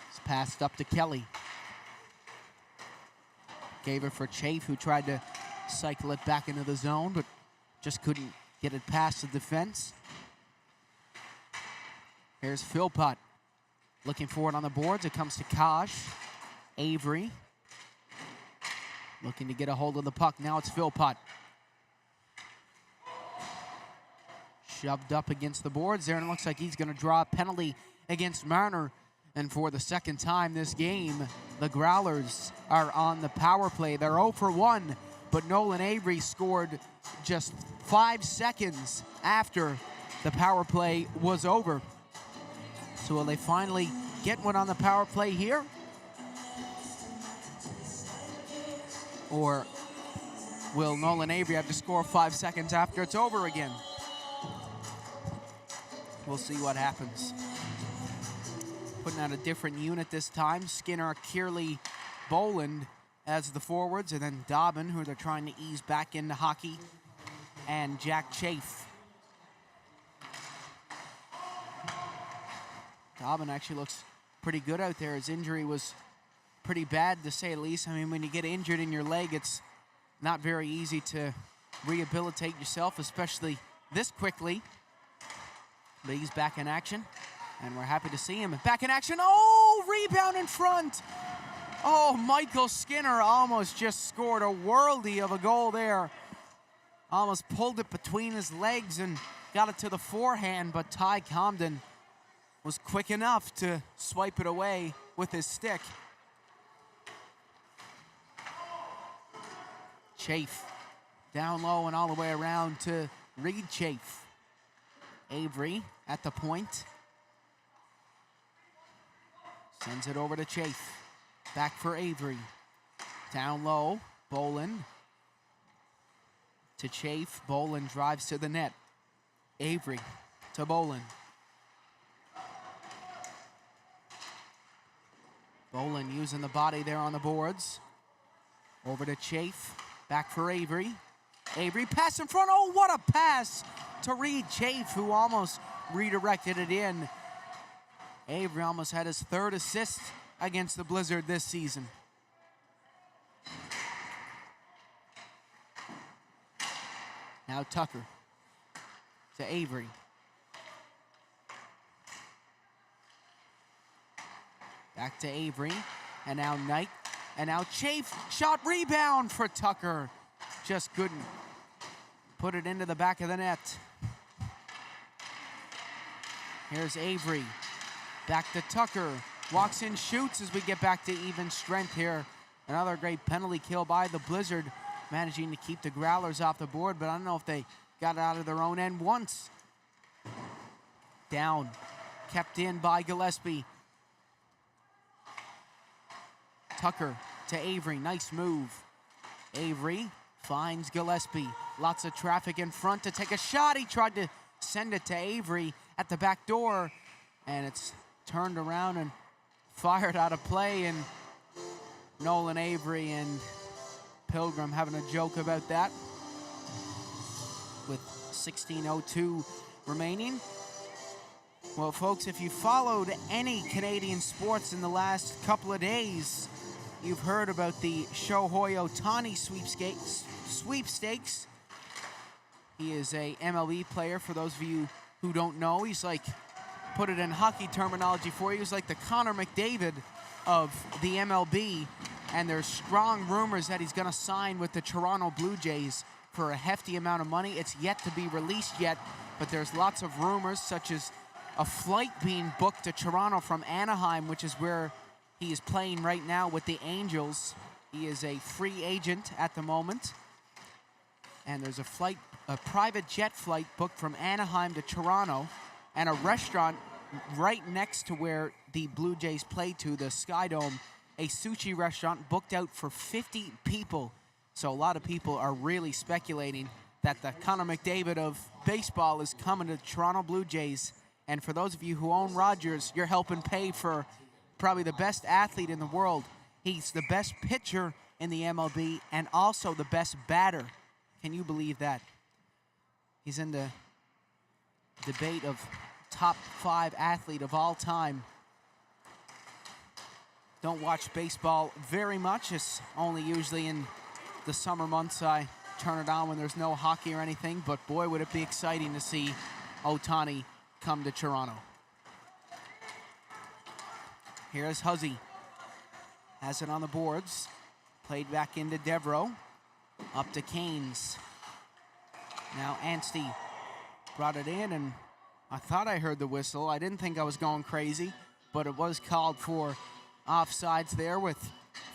It's passed up to Kelly. Gave it for Chafe, who tried to cycle it back into the zone, but just couldn't get it past the defense. Here's Philpott looking for it on the boards. It comes to Kosh. Avery looking to get a hold of the puck. Now it's Philpott. Shoved up against the boards there, and it looks like he's going to draw a penalty against Marner. And for the second time this game, the Growlers are on the power play. They're 0 for 1, but Nolan Avery scored just 5 seconds after the power play was over. So will they finally get one on the power play here? Or will Nolan Avery have to score 5 seconds after it's over again? We'll see what happens. Putting out a different unit this time. Skinner, Kearley, Boland as the forwards, and then Dobbin, who they're trying to ease back into hockey, and Jack Chafe. Dobbin actually looks pretty good out there. His injury was pretty bad, to say the least. I mean, when you get injured in your leg, it's not very easy to rehabilitate yourself, especially this quickly. But he's back in action, and we're happy to see him back in action. Oh, rebound in front. Oh, Michael Skinner almost just scored a worldie of a goal there. Almost pulled it between his legs and got it to the forehand, but Ty Comden was quick enough to swipe it away with his stick. Chafe down low and all the way around to Reed Chafe. Avery at the point. Sends it over to Chafe. Back for Avery. Down low, Boland to Chafe. Boland drives to the net. Avery to Boland. Boland using the body there on the boards. Over to Chafe. Back for Avery. Avery, pass in front. Oh, what a pass to Reed Chafe, who almost redirected it in. Avery almost had his 3rd assist against the Blizzard this season. Now Tucker to Avery. Back to Avery, and now Knight, and now Chafe. Shot, rebound for Tucker. Just couldn't put it into the back of the net. Here's Avery. Back to Tucker. Walks in, shoots as we get back to even strength here. Another great penalty kill by the Blizzard, managing to keep the Growlers off the board, but I don't know if they got it out of their own end once. Down. Kept in by Gillespie. Tucker to Avery. Nice move. Avery finds Gillespie. Lots of traffic in front to take a shot. He tried to send it to Avery at the back door, and it's turned around and fired out of play, and Nolan Avery and Pilgrim having a joke about that with 16:02 remaining. Well, folks, if you followed any Canadian sports in the last couple of days, you've heard about the Shohei Ohtani sweepstakes. He is a MLB player. For those of you who don't know, he's like, put it in hockey terminology for you, he's like the Connor McDavid of the MLB. And there's strong rumors that he's going to sign with the Toronto Blue Jays for a hefty amount of money. It's yet to be released yet, but there's lots of rumors, such as a flight being booked to Toronto from Anaheim, which is where he is playing right now with the Angels. He is a free agent at the moment. And there's a private jet flight booked from Anaheim to Toronto, and a restaurant right next to where the Blue Jays play to, the Sky Dome, a sushi restaurant booked out for 50 people. So a lot of people are really speculating that the Connor McDavid of baseball is coming to the Toronto Blue Jays. And for those of you who own Rogers, you're helping pay for probably the best athlete in the world. He's the best pitcher in the MLB and also the best batter. Can you believe that? He's in the debate of top 5 athlete of all time. Don't watch baseball very much. It's only usually in the summer months I turn it on when there's no hockey or anything. But boy, would it be exciting to see Ohtani come to Toronto. Here's Huzzy. Has it on the boards. Played back into Devereaux. Up to Canes. Now Anstey brought it in, and I thought I heard the whistle. I didn't think I was going crazy, but it was called for offsides there with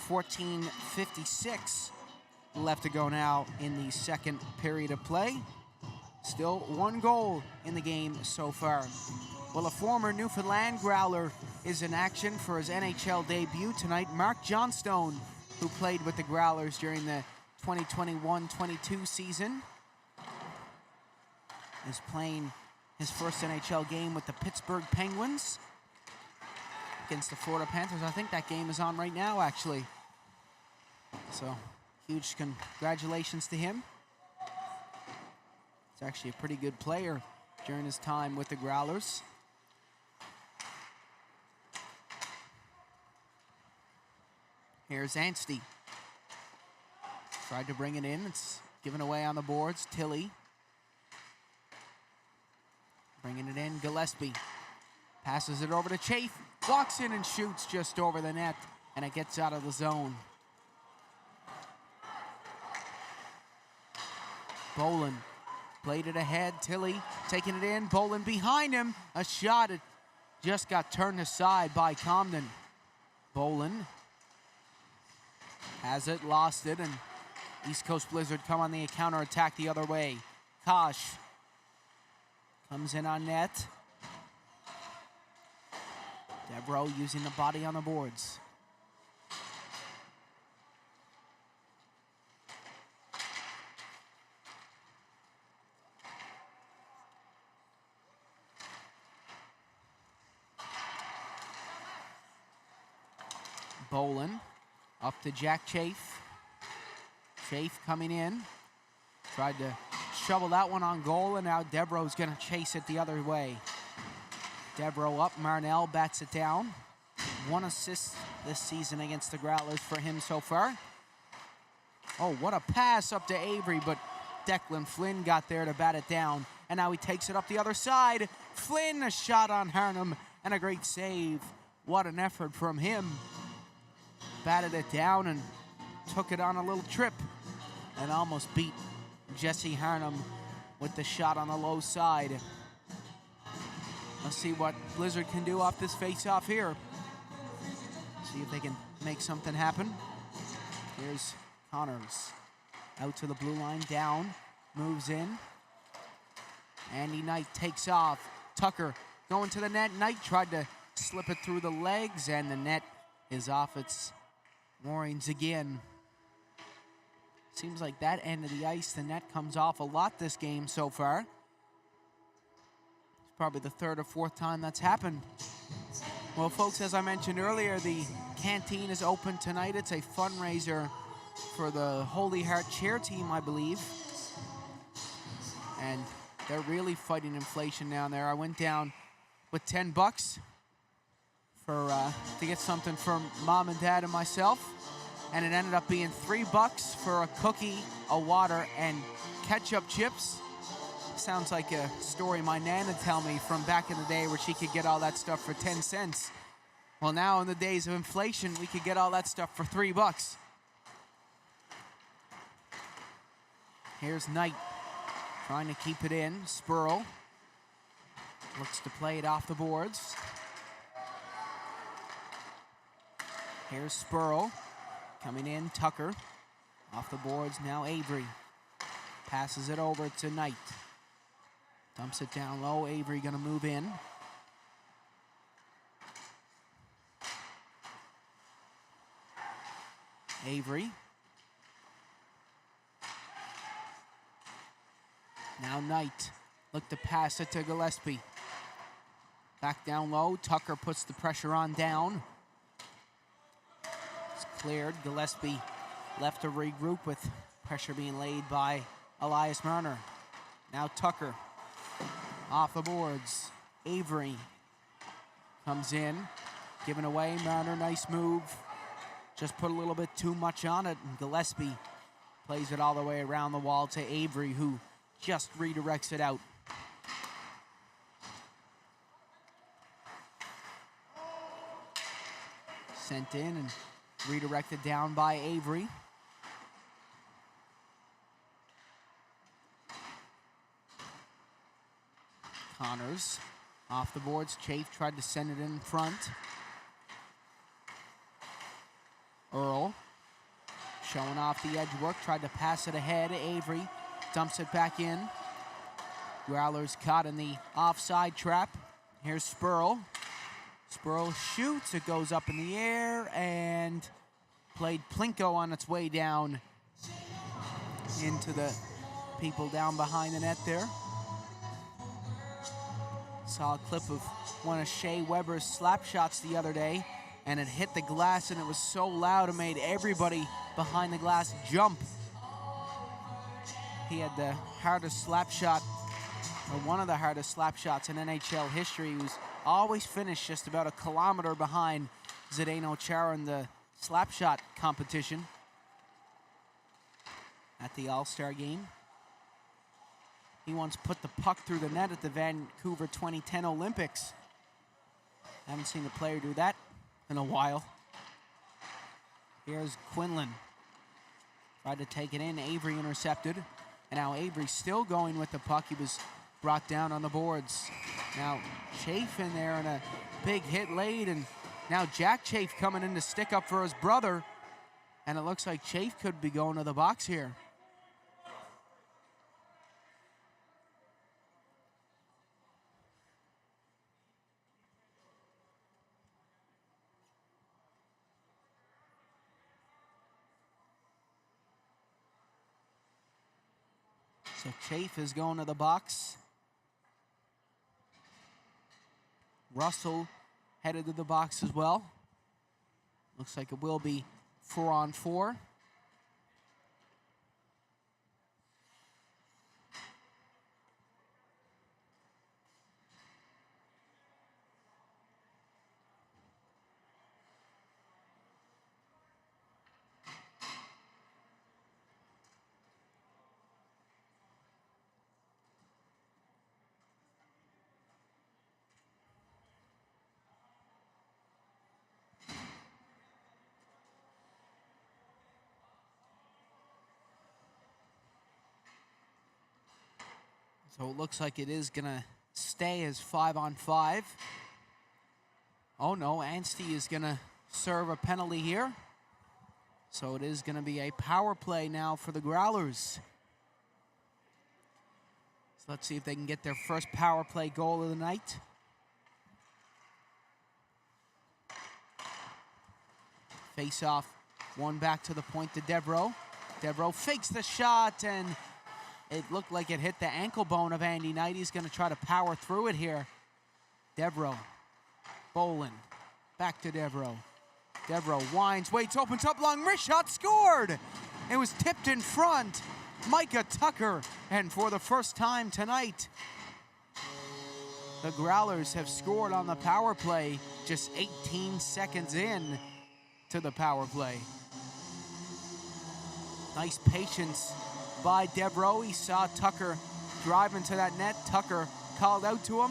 14:56 left to go now in the second period of play. Still 1 goal in the game so far. Well, a former Newfoundland Growler is in action for his NHL debut tonight. Mark Johnstone, who played with the Growlers during the 2021-22 season, is playing his first NHL game with the Pittsburgh Penguins against the Florida Panthers. I think that game is on right now, actually. So, huge congratulations to him. He's actually a pretty good player during his time with the Growlers. Here's Anstey. Tried to bring it in. It's given away on the boards. Tilly. Bringing it in. Gillespie. Passes it over to Chafe. Walks in and shoots just over the net. And it gets out of the zone. Bolin played it ahead. Tilly taking it in. Bolin behind him. A shot. It just got turned aside by Comden. Bolin has it, lost it, and East Coast Blizzard come on the counterattack the other way. Kosh comes in on net. Devereaux using the body on the boards. Bolin up to Jack Chafe. Chafe coming in. Tried to shovel that one on goal, and now Devereaux's going to chase it the other way. Devereaux up. Marnell bats it down. 1 assist this season against the Growlers for him so far. Oh, what a pass up to Avery, but Declan Flynn got there to bat it down. And now he takes it up the other side. Flynn, a shot on Harnham, and a great save. What an effort from him. Batted it down and took it on a little trip and almost beat Jesse Harnham with the shot on the low side. Let's see what Blizzard can do off this face-off here. See if they can make something happen. Here's Connors. Out to the blue line, down, moves in. Andy Knight takes off. Tucker going to the net. Knight tried to slip it through the legs, and the net is off its moorings again. Seems like that end of the ice, the net comes off a lot this game so far. It's probably the 3rd or 4th time that's happened. Well, folks, as I mentioned earlier, the canteen is open tonight. It's a fundraiser for the Holy Heart Chair Team, I believe. And they're really fighting inflation down there. I went down with $10 for to get something for Mom and Dad and myself, and it ended up being $3 for a cookie, a water, and ketchup chips. Sounds like a story my Nana tell me from back in the day where she could get all that stuff for 10 cents. Well, now in the days of inflation, we could get all that stuff for $3. Here's Knight trying to keep it in. Spurl looks to play it off the boards. Here's Spurl coming in. Tucker off the boards. Now Avery passes it over to Knight. Dumps it down low. Avery gonna move in. Avery. Now Knight. Look to pass it to Gillespie. Back down low. Tucker puts the pressure on down. It's cleared. Gillespie left to regroup with pressure being laid by Elias Marner. Now Tucker off the boards. Avery comes in. Giving away. Marner, nice move. Just put a little bit too much on it. And Gillespie plays it all the way around the wall to Avery, who just redirects it out. Sent in and redirected down by Avery. Connors off the boards. Chafe tried to send it in front. Earl showing off the edge work. Tried to pass it ahead. Avery dumps it back in. Growlers caught in the offside trap. Here's Spurl. Spurl shoots. It goes up in the air and played Plinko on its way down into the people down behind the net there. Saw a clip of one of Shea Weber's slap shots the other day, and it hit the glass, and it was so loud it made everybody behind the glass jump. He had the hardest slap shot, or one of the hardest slap shots in NHL history. He was always finished just about a kilometer behind Zdeno Chara in the slap shot competition at the All-Star game. He once put the puck through the net at the Vancouver 2010 Olympics. Haven't seen a player do that in a while. Here's Quinlan. Tried to take it in. Avery intercepted. And now Avery still going with the puck. He was brought down on the boards. Now Chafe in there and a big hit late. And now Jack Chafe coming in to stick up for his brother. And it looks like Chafe could be going to the box here. So Chafe is going to the box. Russell headed to the box as well. Looks like it will be 4-on-4. So it looks like it is going to stay as 5-on-5. Oh no, Anstey is going to serve a penalty here. So it is going to be a power play now for the Growlers. So let's see if they can get their first power play goal of the night. Face off, one back to the point to Devereaux. Devereaux fakes the shot, and it looked like it hit the ankle bone of Andy Knight. He's going to try to power through it here. Devereaux, Boland, back to Devereaux. Devereaux winds, waits, opens up long, wrist shot, scored! It was tipped in front. Micah Tucker, and for the first time tonight, the Growlers have scored on the power play just 18 seconds in to the power play. Nice patience by Devereaux. He saw Tucker drive into that net. Tucker called out to him.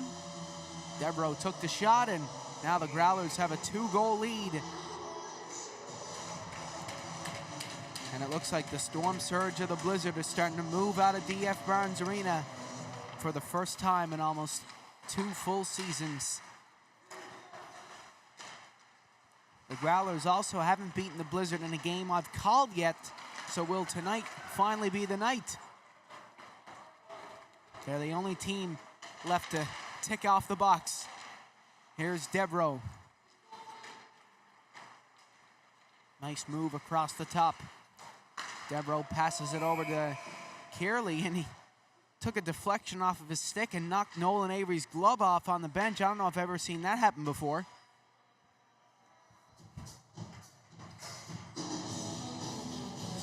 Devereaux took the shot, and now the Growlers have a 2-goal lead. And it looks like the storm surge of the blizzard is starting to move out of DF Barnes Arena for the first time in almost 2 full seasons. The Growlers also haven't beaten the blizzard in a game I've called yet, so will tonight finally be the night? They're the only team left to tick off the box. Here's Devereaux. Nice move across the top. Devereaux passes it over to Kearley, and he took a deflection off of his stick and knocked Nolan Avery's glove off on the bench. I don't know if I've ever seen that happen before.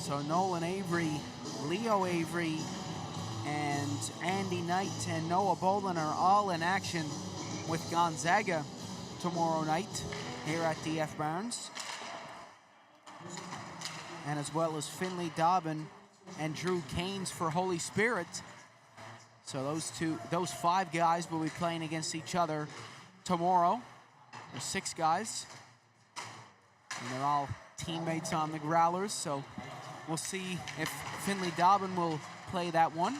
So Nolan Avery, Leo Avery, and Andy Knight and Noah Bolin are all in action with Gonzaga tomorrow night here at DF Barnes. And as well as Finley Dobbin and Drew Caines for Holy Spirit. So those 5 guys will be playing against each other tomorrow. There's 6 guys, and they're all teammates on the Growlers, so we'll see if Finley Dobbin will play that one.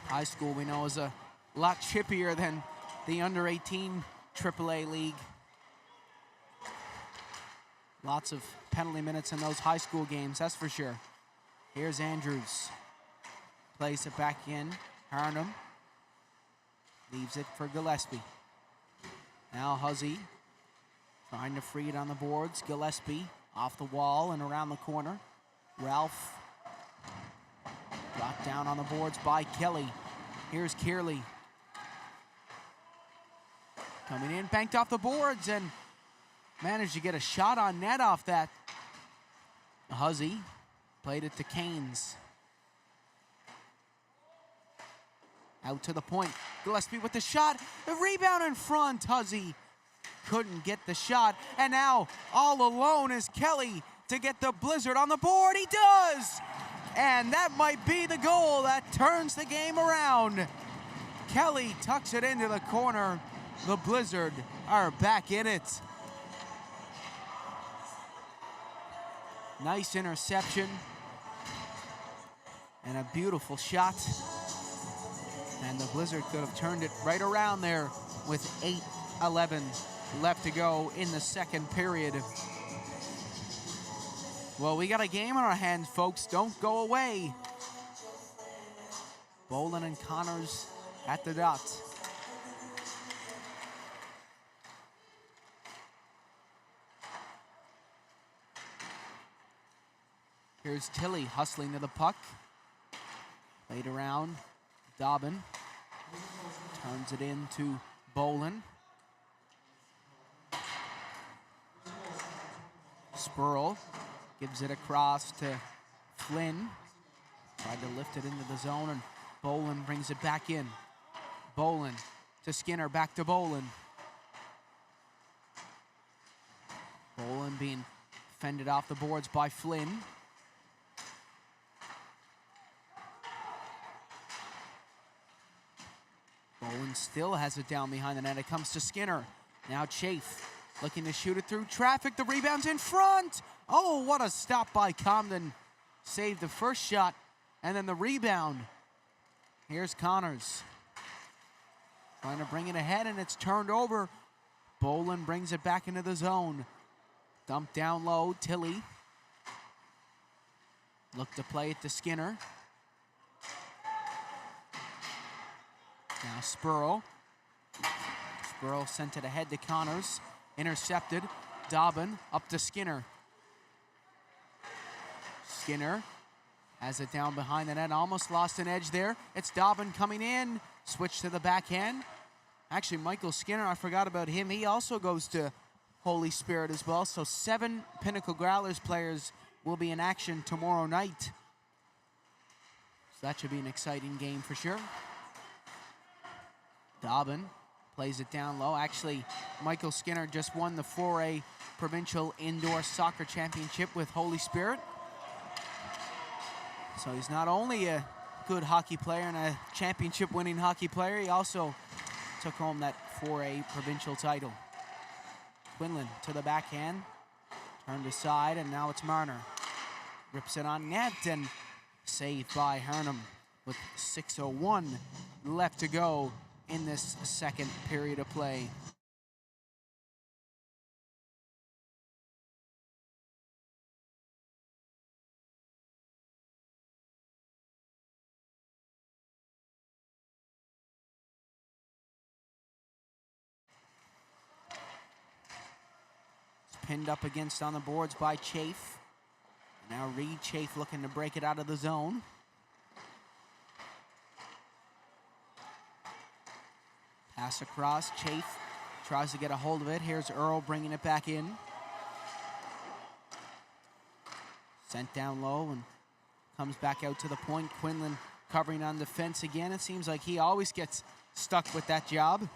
High school, we know, is a lot chippier than the under-18 AAA league. Lots of penalty minutes in those high school games, that's for sure. Here's Andrews. Plays it back in. Harnum leaves it for Gillespie. Now Huzzy trying to free it on the boards. Gillespie off the wall and around the corner. Ralph brought down on the boards by Kelly. Here's Kearley. Coming in, banked off the boards, and managed to get a shot on net off that. Huzzy played it to Caines. Out to the point. Gillespie with the shot. The rebound in front. Huzzy couldn't get the shot. And now all alone is Kelly to get the Blizzard on the board. He does! And that might be the goal that turns the game around. Kelly tucks it into the corner. The Blizzard are back in it. Nice interception. And a beautiful shot. And the Blizzard could have turned it right around there with 8:11 left to go in the second period. Well, we got a game on our hands, folks. Don't go away. Bolin and Connors at the dot. Here's Tilley hustling to the puck. Played around. Dobbin turns it into Bolin. Spurl gives it across to Flynn. Tried to lift it into the zone, and Bolin brings it back in. Bolin to Skinner, back to Bolin. Bolin being fended off the boards by Flynn. Bolin still has it down behind the net. It comes to Skinner. Now Chafe looking to shoot it through traffic. The rebound's in front. Oh, what a stop by Comden. Saved the first shot and then the rebound. Here's Connors. Trying to bring it ahead, and it's turned over. Bolin brings it back into the zone. Dumped down low, Tilley. Look to play it to Skinner. Now Spurl. Spurl sent it ahead to Connors. Intercepted. Dobbin up to Skinner. Skinner has it down behind the net. Almost lost an edge there. It's Dobbin coming in. Switch to the backhand. Actually, Michael Skinner, I forgot about him. He also goes to Holy Spirit as well. So 7 Pinnacle Growlers players will be in action tomorrow night. So that should be an exciting game for sure. Dobbin plays it down low. Actually, Michael Skinner just won the 4A Provincial Indoor Soccer Championship with Holy Spirit. So he's not only a good hockey player and a championship-winning hockey player, he also took home that 4A provincial title. Quinlan to the backhand, turned aside, and now it's Marner. Rips it on net, and saved by Hernum with 6:01 left to go in this second period of play. Pinned up against on the boards by Chafe. Now Reed Chafe looking to break it out of the zone. Pass across, Chafe tries to get a hold of it. Here's Earl bringing it back in. Sent down low and comes back out to the point. Quinlan covering on defense again. It seems like he always gets stuck with that job.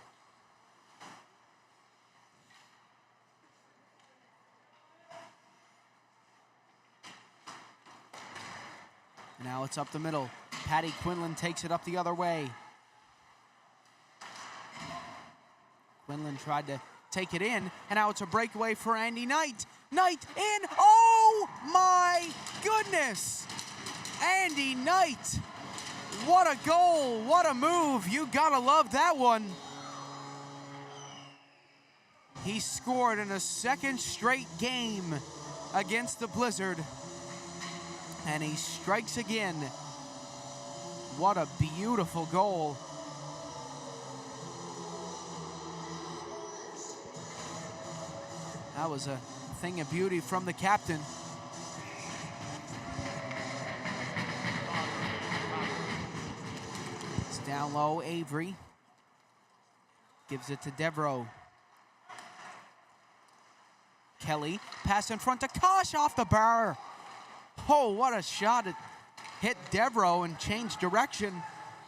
Now it's up the middle. Patty Quinlan takes it up the other way. Quinlan tried to take it in, and now it's a breakaway for Andy Knight. Knight in, oh my goodness! Andy Knight, what a goal, what a move. You gotta love that one. He scored in a second straight game against the Blizzard. And he strikes again. What a beautiful goal. That was a thing of beauty from the captain. It's down low, Avery. Gives it to Devereaux. Kelly, pass in front to Kosh off the bar. Oh, what a shot. It hit Devereaux and changed direction,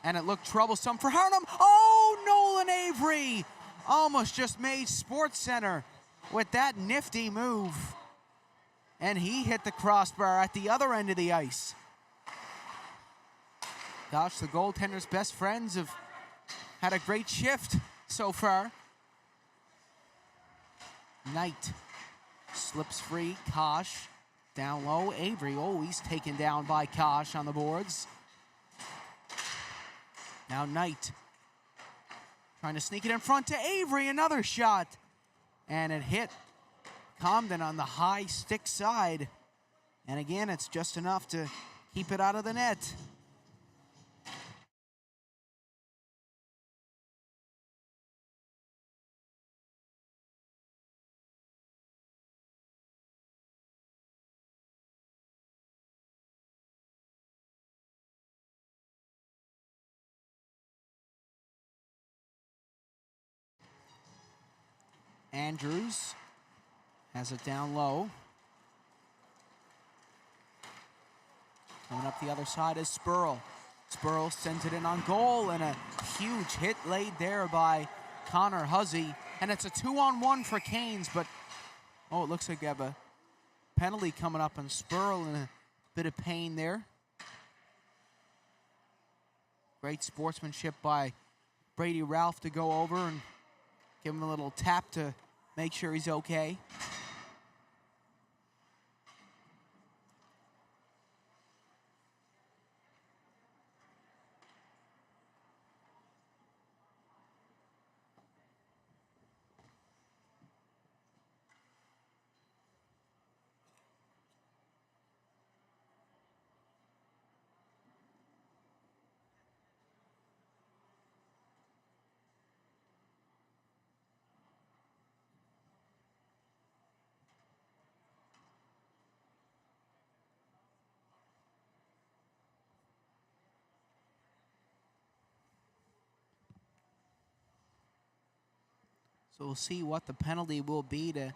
and it looked troublesome for Hernum. Oh, Nolan Avery almost just made Sports Center with that nifty move. And he hit the crossbar at the other end of the ice. Gosh, the goaltender's best friends have had a great shift so far. Knight slips free, Kosh. Down low, Avery, oh, he's taken down by Kosh on the boards. Now Knight trying to sneak it in front to Avery, another shot. And it hit Comden on the high stick side. And again, it's just enough to keep it out of the net. Andrews has it down low. Coming up the other side is Spurl. Spurl sends it in on goal, and a huge hit laid there by Connor Huzzy. And it's a 2-on-1 for Canes, but oh, it looks like we have a penalty coming up on Spurl, and a bit of pain there. Great sportsmanship by Brady Ralph to go over and give him a little tap to make sure he's okay. So we'll see what the penalty will be to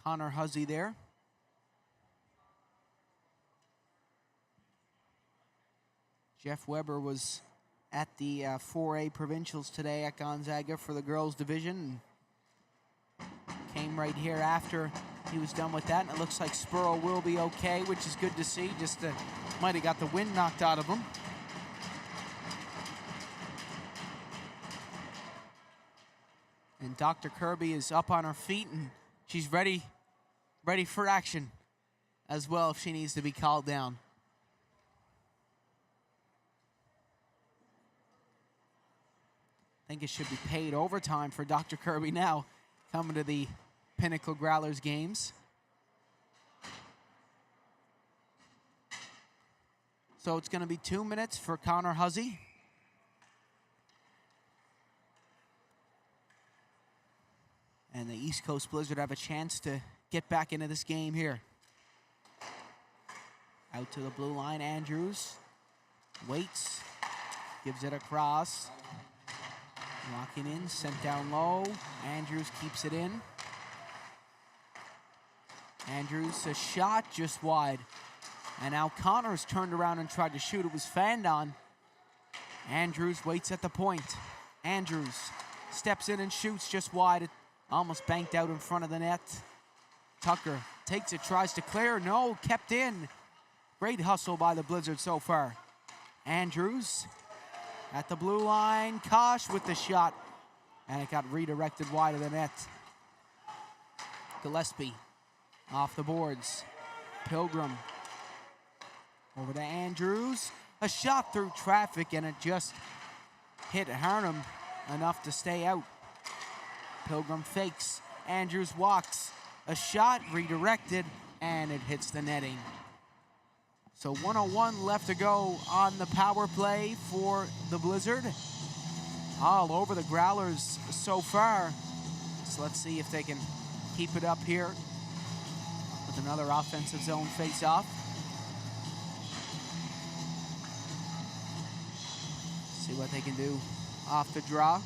Connor Huzzy there. Jeff Weber was at the 4A Provincials today at Gonzaga for the girls division. Came right here after he was done with that, and it looks like Spurl will be okay, which is good to see. Just might have got the wind knocked out of him. And Dr. Kirby is up on her feet, and she's ready for action as well if she needs to be called down. I think it should be paid overtime for Dr. Kirby now, coming to the Pinnacle Growlers games. So it's going to be 2 minutes for Connor Huzzy. And the East Coast Blizzard have a chance to get back into this game here. Out to the blue line, Andrews. Waits, gives it across. Locking in, sent down low. Andrews keeps it in. Andrews, a shot just wide. And now Connors turned around and tried to shoot. It was fanned on. Andrews waits at the point. Andrews steps in and shoots just wide. It almost banked out in front of the net. Tucker takes it, tries to clear. No, kept in. Great hustle by the Blizzard so far. Andrews at the blue line. Kosh with the shot. And it got redirected wide of the net. Gillespie off the boards. Pilgrim over to Andrews. A shot through traffic, and it just hit Harnham enough to stay out. Pilgrim fakes. Andrews walks. A shot redirected, and it hits the netting. So 1:01 left to go on the power play for the Blizzard. All over the Growlers so far. So let's see if they can keep it up here with another offensive zone face-off. See what they can do off the draw.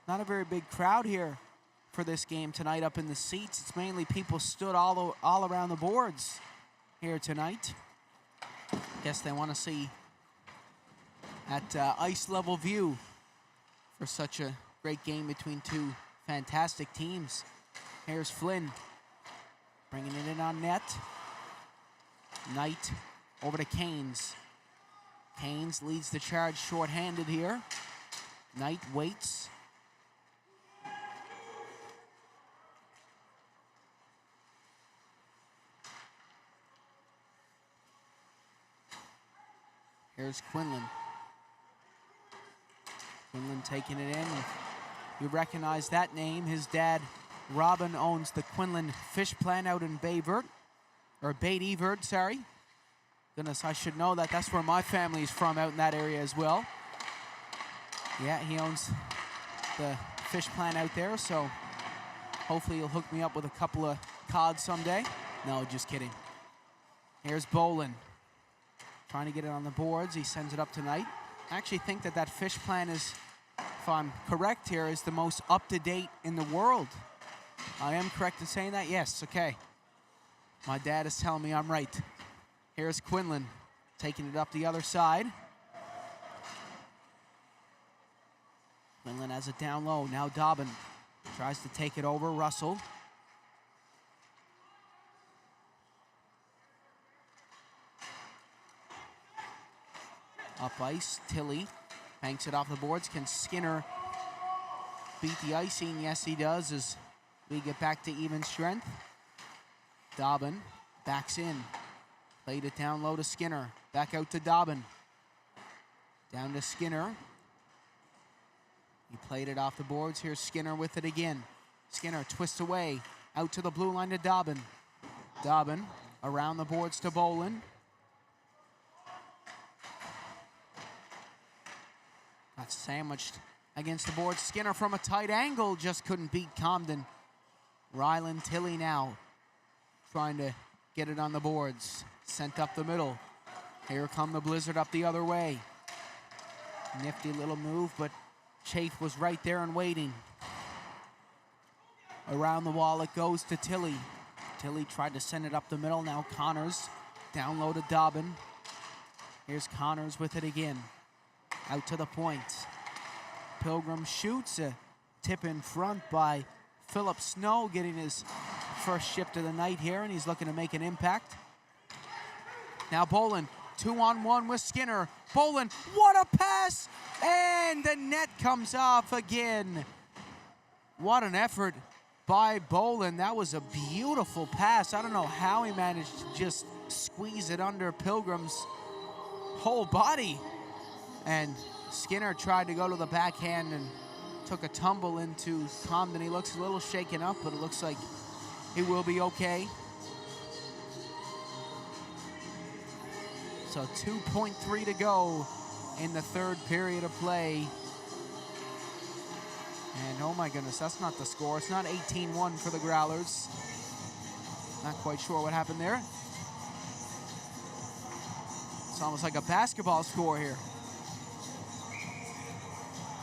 Not a very big crowd here for this game tonight up in the seats. It's mainly people stood all around the boards here tonight. Guess they want to see that ice level view for such a great game between two fantastic teams. Here's Flynn bringing it in on net. Knight over to Canes. Canes leads the charge shorthanded here. Knight waits. Here's Quinlan. Quinlan taking it in. You recognize that name. His dad, Robin, owns the Quinlan Fish Plant out in Bayvert. Or Bait Evert, sorry. Goodness, I should know that. That's where my family is from, out in that area as well. Yeah, he owns the fish plant out there, so hopefully he'll hook me up with a couple of cod someday. No, just kidding. Here's Bolin. Trying to get it on the boards. He sends it up tonight. I actually think that fish plant is, if I'm correct here, is the most up-to-date in the world. I am correct in saying that? Yes, okay. My dad is telling me I'm right. Here's Quinlan taking it up the other side. Quinlan has it down low. Now Dobbin tries to take it over. Russell. Up ice, Tilley banks it off the boards. Can Skinner beat the icing? Yes, he does, as we get back to even strength. Dobbin backs in. Played it down low to Skinner. Back out to Dobbin. Down to Skinner. He played it off the boards. Here's Skinner with it again. Skinner twists away. Out to the blue line to Dobbin. Dobbin around the boards to Bolin. Got sandwiched against the board. Skinner from a tight angle just couldn't beat Comden. Ryland Tilley now trying to get it on the boards. Sent up the middle. Here come the Blizzard up the other way. Nifty little move, but Chafe was right there and waiting. Around the wall it goes to Tilly. Tilly tried to send it up the middle. Now Connors down low to Dobbin. Here's Connors with it again. Out to the point. Pilgrim shoots. A tip in front by Philip Snow, getting his first shift of the night here, and he's looking to make an impact. Now Bolin, 2-on-1 with Skinner. Bolin, what a pass! And the net comes off again. What an effort by Bolin. That was a beautiful pass. I don't know how he managed to just squeeze it under Pilgrim's whole body. And Skinner tried to go to the backhand and took a tumble into Comden. He looks a little shaken up, but it looks like he will be okay. So 2.3 to go in the third period of play. And oh my goodness, that's not the score. It's not 18-1 for the Growlers. Not quite sure what happened there. It's almost like a basketball score here.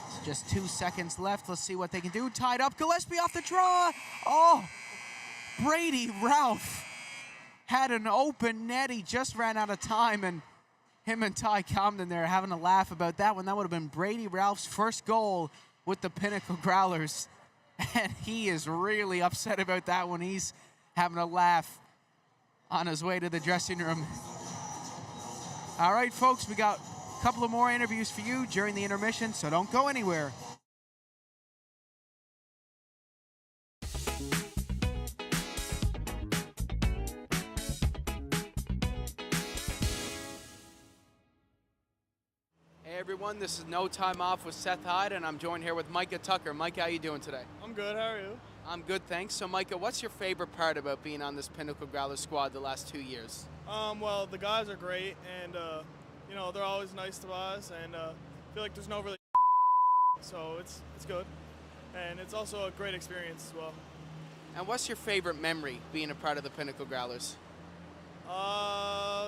It's just 2 seconds left. Let's see what they can do. Tied up, Gillespie off the draw. Oh, Brady Ralph had an open net. He just ran out of time, and him and Ty Comden there having a laugh about that one. That would have been Brady Ralph's first goal with the Pinnacle Growlers, and he is really upset about that one. He's having a laugh on his way to the dressing room. All right, folks, we got a couple of more interviews for you during the intermission, so don't go anywhere. Hey everyone, this is No Time Off with Seth Hyde, and I'm joined here with Micah Tucker. Micah, how you doing today? I'm good, how are you? I'm good, thanks. So Micah, what's your favorite part about being on this Pinnacle Growlers squad the last 2 years? Well, the guys are great, and you know, they're always nice to us, and I feel like there's no really so it's good, and it's also a great experience as well. And what's your favorite memory being a part of the Pinnacle Growlers?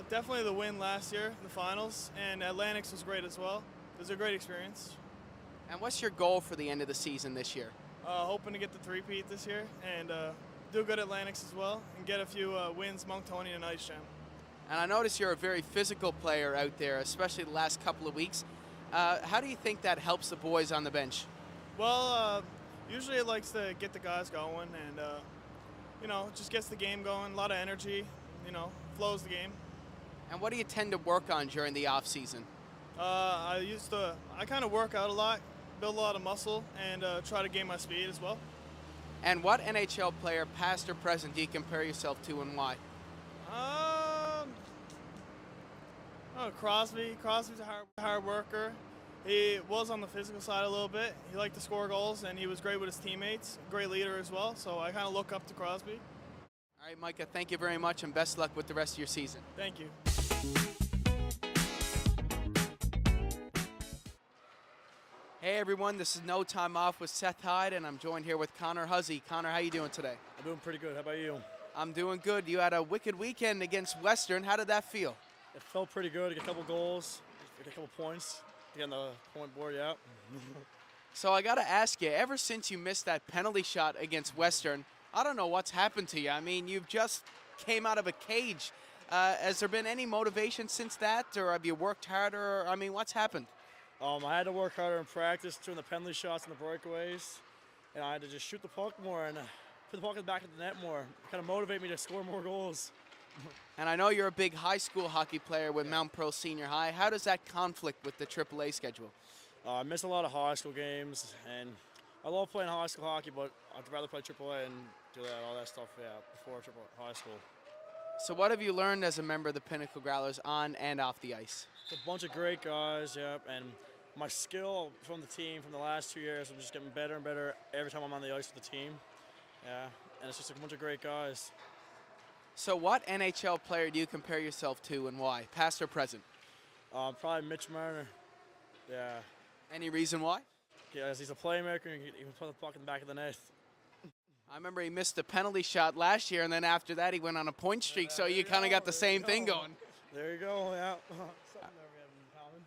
Definitely the win last year, the finals, and Atlantics was great as well. It was a great experience. And what's your goal for the end of the season this year? Hoping to get the three-peat this year, and do good at Atlantics as well, and get a few wins, Monctonian and Ice Jam. And I notice you're a very physical player out there, especially the last couple of weeks. How do you think that helps the boys on the bench? Well, usually it likes to get the guys going, and you know, just gets the game going. A lot of energy, you know, flows the game. And what do you tend to work on during the off season? I kind of work out a lot, build a lot of muscle, and try to gain my speed as well. And what NHL player, past or present, do you compare yourself to, and why? Crosby. Crosby's a hard worker. He was on the physical side a little bit. He liked to score goals, and he was great with his teammates. Great leader as well, so I kind of look up to Crosby. All right, Micah, thank you very much, and best luck with the rest of your season. Thank you. Hey everyone, this is No Time Off with Seth Hyde, and I'm joined here with Connor Huzzy. Connor, how you doing today? I'm doing pretty good. How about you? I'm doing good. You had a wicked weekend against Western. How did that feel? It felt pretty good. Get a couple goals, get a couple points, get on the point board, yeah. So I got to ask you, ever since you missed that penalty shot against Western, I don't know what's happened to you. I mean, you've just came out of a cage. Has there been any motivation since that, or have you worked harder? I mean, what's happened? I had to work harder in practice during the penalty shots and the breakaways, and I had to just shoot the puck more and put the puck in the back of the net more. Kind of motivate me to score more goals. And I know you're a big high school hockey player with Mount Pearl Senior High. How does that conflict with the AAA schedule? I miss a lot of high school games, and I love playing high school hockey, but I'd rather play AAA and do all that stuff, before high school. So what have you learned as a member of the Pinnacle Growlers on and off the ice? It's a bunch of great guys, and my skill from the team from the last 2 years, I'm just getting better and better every time I'm on the ice with the team. Yeah, and it's just a bunch of great guys. So what NHL player do you compare yourself to, and why, past or present? Probably Mitch Marner. Yeah. Any reason why? Yeah, he's a playmaker, and he can put the puck in the back of the net. I remember he missed a penalty shot last year, and then after that he went on a point streak, so you kind of got the same thing going. There you go, yeah. Something that we have in common.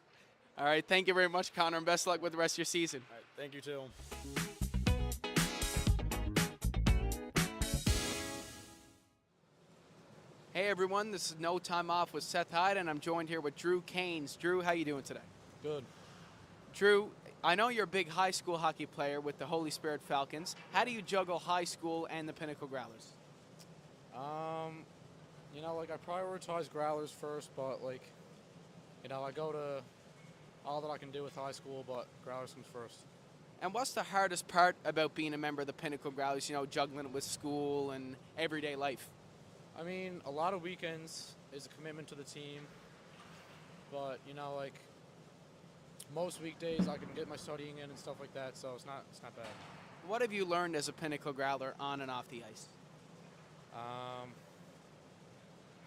All right, thank you very much, Connor, and best luck with the rest of your season. All right, thank you too. Hey everyone, this is No Time Off with Seth Hyde, and I'm joined here with Drew Canes. Drew, how you doing today? Good. Drew, I know you're a big high school hockey player with the Holy Spirit Falcons. How do you juggle high school and the Pinnacle Growlers? You know, like I prioritize Growlers first, but like, you know, I go to all that I can do with high school, but Growlers comes first. And what's the hardest part about being a member of the Pinnacle Growlers, you know, juggling it with school and everyday life? I mean, a lot of weekends is a commitment to the team, but you know, like most weekdays I can get my studying in and stuff like that, so it's not bad. What have you learned as a Pinnacle Growler on and off the ice?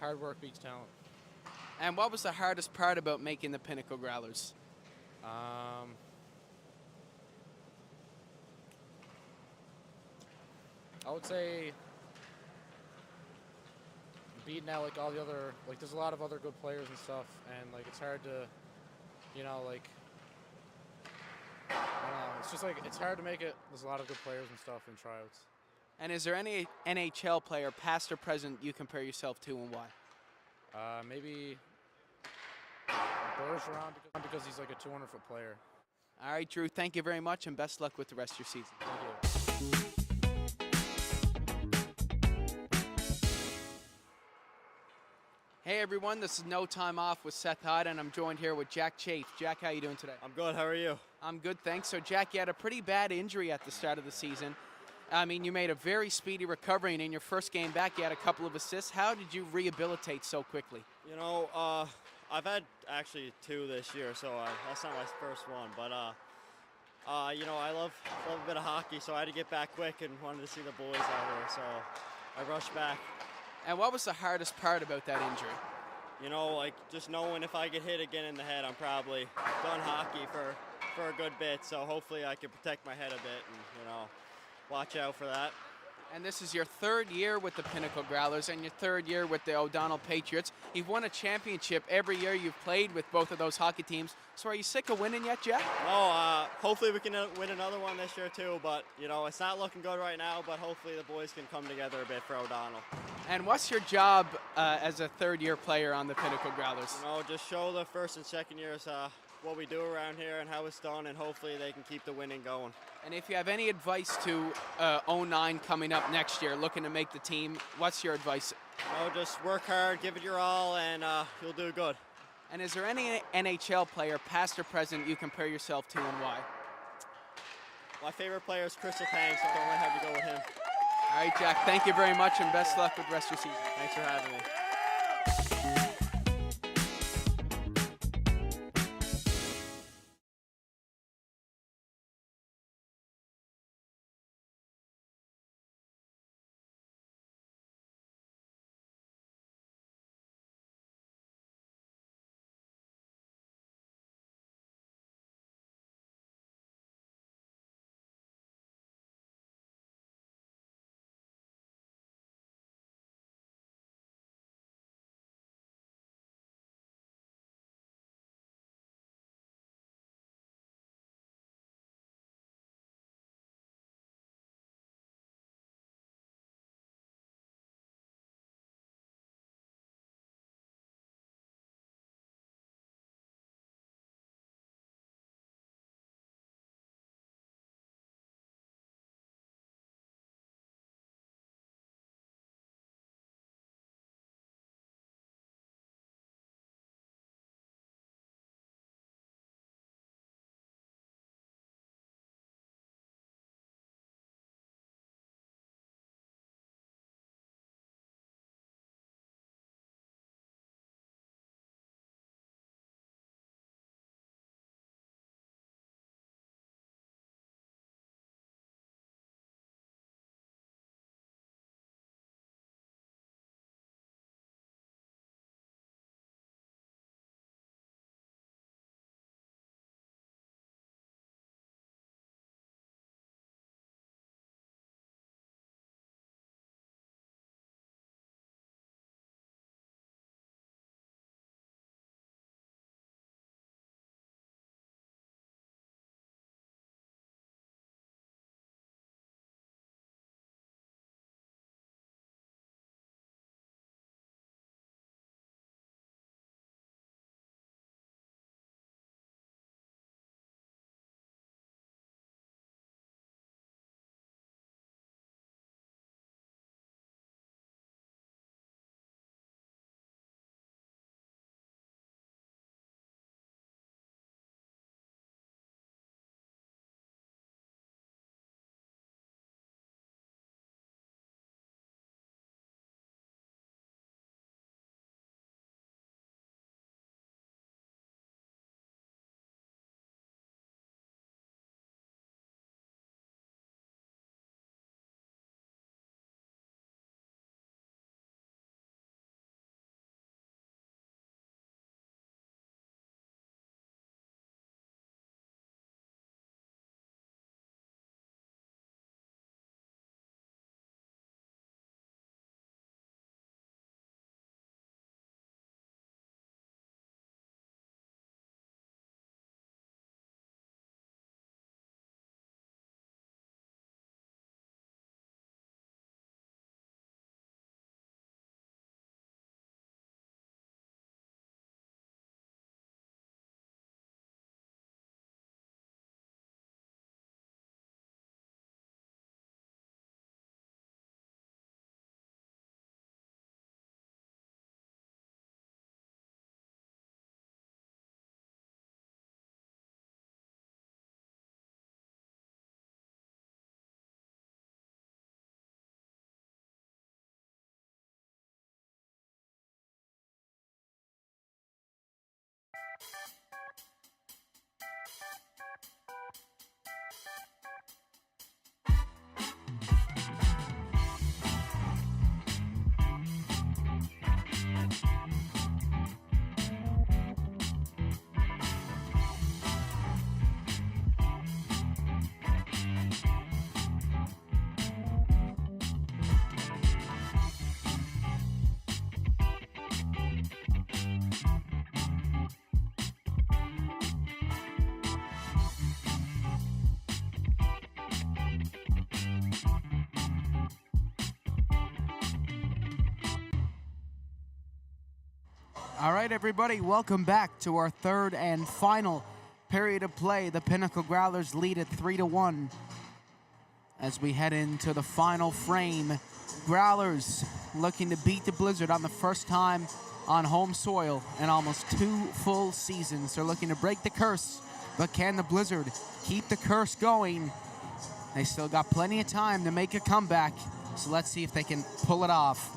Hard work beats talent. And what was the hardest part about making the Pinnacle Growlers? I would say beating out like all the other, like there's a lot of other good players and stuff, and like it's hard to, you know, like, I don't know, it's just like, it's hard to make it. There's a lot of good players and stuff in tryouts. And is there any NHL player, past or present, you compare yourself to and why? Maybe Bergeron because he's like a 200-foot player. All right, Drew, thank you very much, and best luck with the rest of your season. Thank you. Hey everyone, this is No Time Off with Seth Hyde, and I'm joined here with Jack Chafe. Jack, how you doing today? I'm good. How are you? I'm good, thanks. So Jack, you had a pretty bad injury at the start of the season. I mean, you made a very speedy recovery, and in your first game back, you had a couple of assists. How did you rehabilitate so quickly? You know, I've had actually 2 this year, so that's not my first one. But you know, I love a bit of hockey, so I had to get back quick and wanted to see the boys out here, so I rushed back. And what was the hardest part about that injury? You know, like just knowing if I get hit again in the head, I'm probably done hockey for a good bit. So hopefully I can protect my head a bit and, you know, watch out for that. And this is your 3rd year with the Pinnacle Growlers and your 3rd year with the O'Donnell Patriots. You've won a championship every year you've played with both of those hockey teams. So are you sick of winning yet, Jack? No, hopefully we can win another one this year too. But, you know, it's not looking good right now, but hopefully the boys can come together a bit for O'Donnell. And what's your job as a 3rd-year player on the Pinnacle Growlers? You know, just show the 1st and 2nd years what we do around here and how it's done, and hopefully they can keep the winning going. And if you have any advice to 09 coming up next year, looking to make the team, what's your advice? You know, just work hard, give it your all, and you'll do good. And is there any NHL player, past or present, you compare yourself to and why? My favorite player is Crystal Tang, so I might have to go with him. All right, Jack, thank you very much, and best luck with the rest of your season. Thanks for having me. All right, everybody, welcome back to our third and final period of play. The Pinnacle Growlers lead at 3-1 as we head into the final frame. Growlers looking to beat the Blizzard on the first time on home soil in almost 2 full seasons. They're looking to break the curse, but can the Blizzard keep the curse going? They still got plenty of time to make a comeback, so let's see if they can pull it off.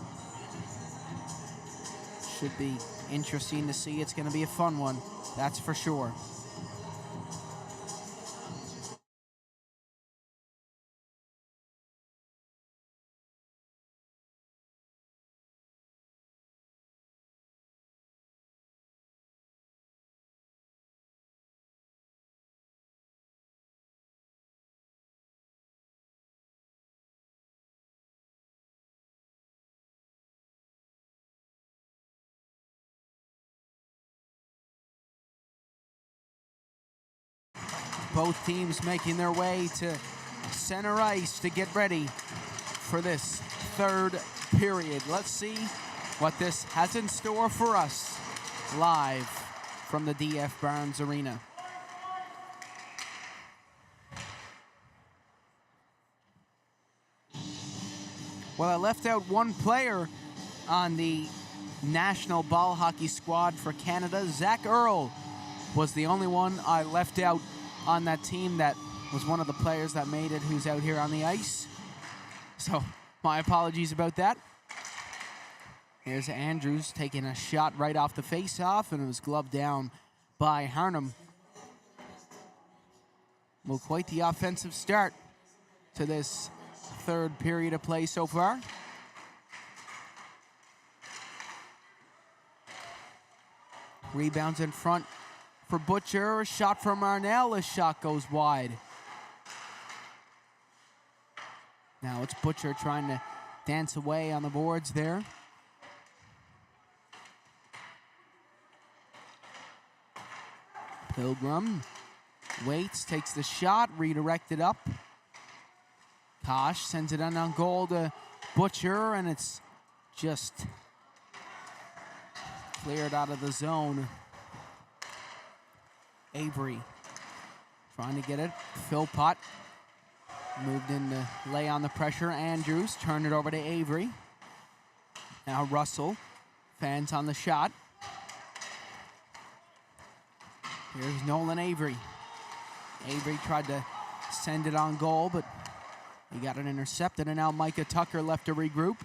Should be interesting to see. It's going to be a fun one, that's for sure. Both teams making their way to center ice to get ready for this third period. Let's see what this has in store for us live from the DF Barnes Arena. Well, I left out one player on the national ball hockey squad for Canada. Zach Earl was the only one I left out on that team that was one of the players that made it who's out here on the ice. So my apologies about that. Here's Andrews taking a shot right off the face-off, and it was gloved down by Harnum. Well, quite the offensive start to this third period of play so far. Rebounds in front for Butcher, a shot from Arnell, a shot goes wide. Now it's Butcher trying to dance away on the boards there. Pilgrim waits, takes the shot, redirected up. Kosh sends it in on goal to Butcher, and it's just cleared out of the zone. Avery trying to get it. Philpott moved in to lay on the pressure. Andrews turned it over to Avery. Now Russell, fans on the shot. Here's Nolan Avery. Avery tried to send it on goal, but he got it intercepted, and now Micah Tucker left to regroup.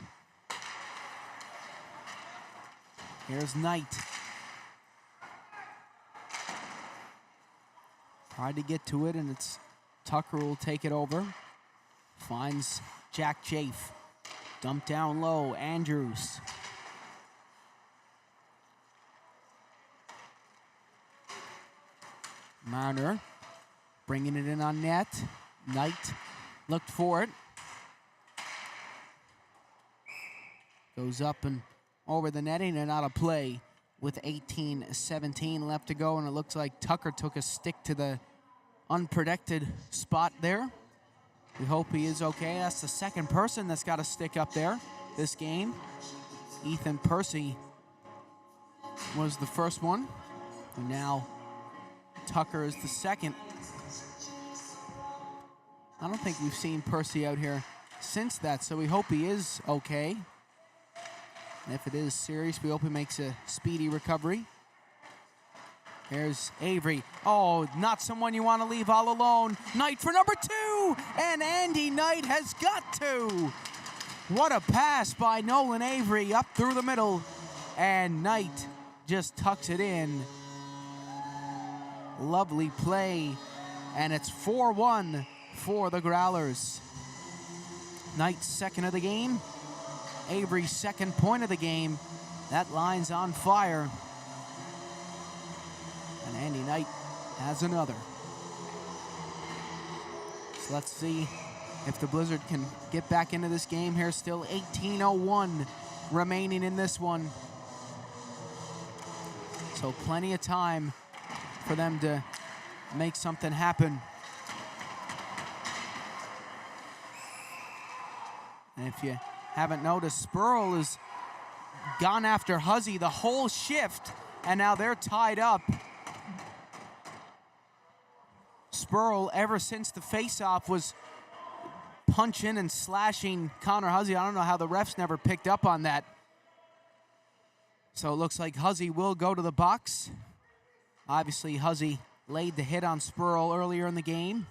Here's Knight. Tried to get to it, and it's Tucker will take it over. Finds Jack Chafe. Dumped down low, Andrews. Marner bringing it in on net. Knight looked for it. Goes up and over the netting and out of play with 18-17 left to go, and it looks like Tucker took a stick to the unprotected spot there. We hope he is okay. That's the second person that's got a stick up there this game. Ethan Percy was the first one, and now Tucker is the second. I don't think we've seen Percy out here since that, so we hope he is okay. And if it is serious, we hope he makes a speedy recovery. Here's Avery. Oh, not someone you want to leave all alone. Knight for number 2, and Andy Knight has got to. What a pass by Nolan Avery up through the middle, and Knight just tucks it in. Lovely play, and it's 4-1 for the Growlers. Knight's second of the game. Avery's second point of the game. That line's on fire. And Andy Knight has another. So let's see if the Blizzard can get back into this game here. Still 18:01 remaining in this one. So plenty of time for them to make something happen. And if you haven't noticed, Spurl is gone after Huzzy the whole shift, and now they're tied up. Spurl, ever since the faceoff, was punching and slashing Connor Huzzy. I don't know how the refs never picked up on that. So it looks like Huzzy will go to the box. Obviously, Huzzy laid the hit on Spurl earlier in the game.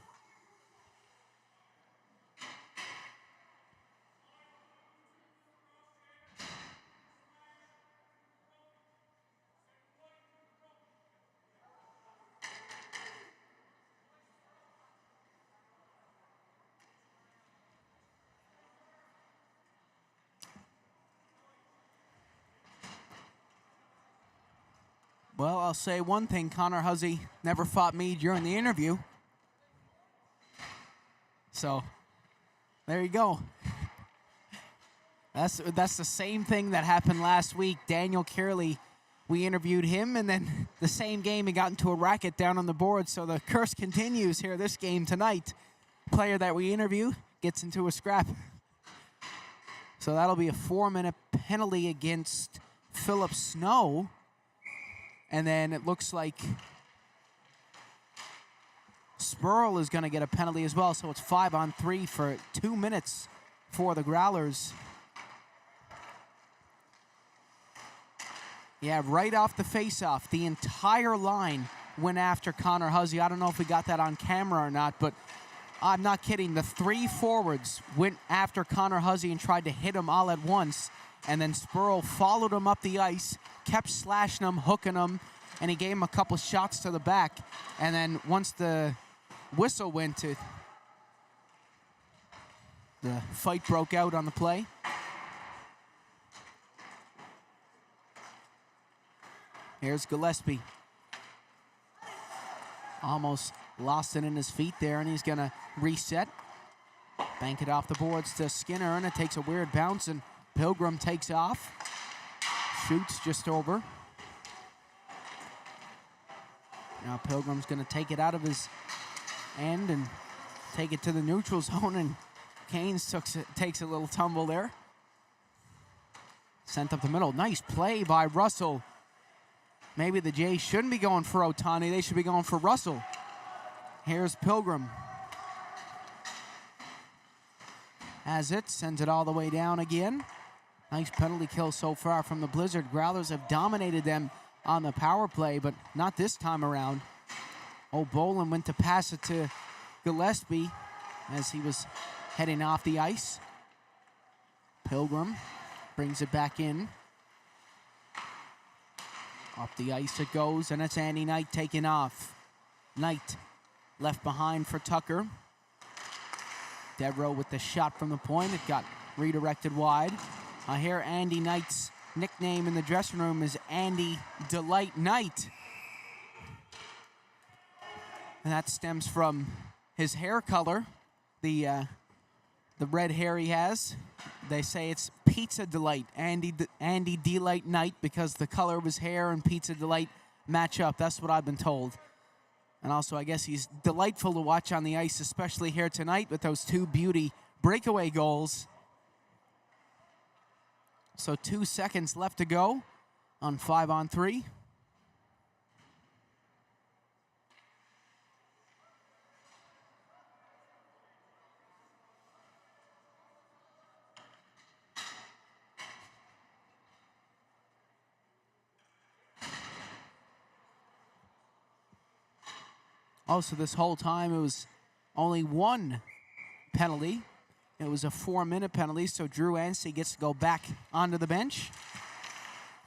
Well, I'll say one thing. Connor Huzzy never fought me during the interview. So, there you go. That's the same thing that happened last week. Daniel Carley, we interviewed him, and then the same game he got into a racket down on the board. So the curse continues here this game tonight. Player that we interview gets into a scrap. So that'll be a 4-minute penalty against Philip Snow. And then it looks like Spurl is going to get a penalty as well. So it's 5-on-3 for 2 minutes for the Growlers. Yeah, right off the face-off, the entire line went after Connor Huzzy. I don't know if we got that on camera or not, but I'm not kidding. The 3 forwards went after Connor Huzzy and tried to hit him all at once. And then Spurl followed him up the ice, kept slashing him, hooking him, and he gave him a couple shots to the back. And then once the whistle went to, the fight broke out on the play. Here's Gillespie. Almost lost it in his feet there, and he's going to reset. Bank it off the boards to Skinner, and it takes a weird bounce, and Pilgrim takes off. Shoots just over. Now Pilgrim's going to take it out of his end and take it to the neutral zone, and Canes takes a little tumble there. Sent up the middle. Nice play by Russell. Maybe the Jays shouldn't be going for Otani. They should be going for Russell. Here's Pilgrim. Has it. Sends it all the way down again. Nice penalty kill so far from the Blizzard. Growlers have dominated them on the power play, but not this time around. O'Bolen went to pass it to Gillespie as he was heading off the ice. Pilgrim brings it back in. Up the ice it goes, and it's Andy Knight taking off. Knight left behind for Tucker. Devereaux with the shot from the point. It got redirected wide. I hear Andy Knight's nickname in the dressing room is Andy Delight Knight. And that stems from his hair color, the red hair he has. They say it's Pizza Delight, Andy Delight Knight, because the color of his hair and Pizza Delight match up. That's what I've been told. And also, I guess he's delightful to watch on the ice, especially here tonight with those 2 beauty breakaway goals. So 2 seconds left to go on 5-on-3. Also, this whole time it was only 1 penalty. It was a 4-minute penalty, so Drew Anstey gets to go back onto the bench.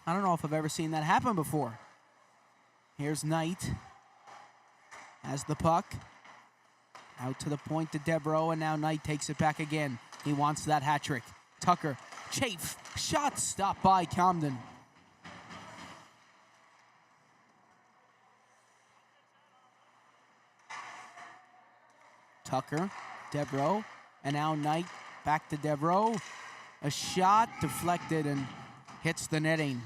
I don't know if I've ever seen that happen before. Here's Knight. Has the puck. Out to the point to Devereaux, and now Knight takes it back again. He wants that hat trick. Tucker, chafe, shot stopped by Camden. Tucker, Devereaux, and now Knight back to Devereaux. A shot deflected and hits the netting.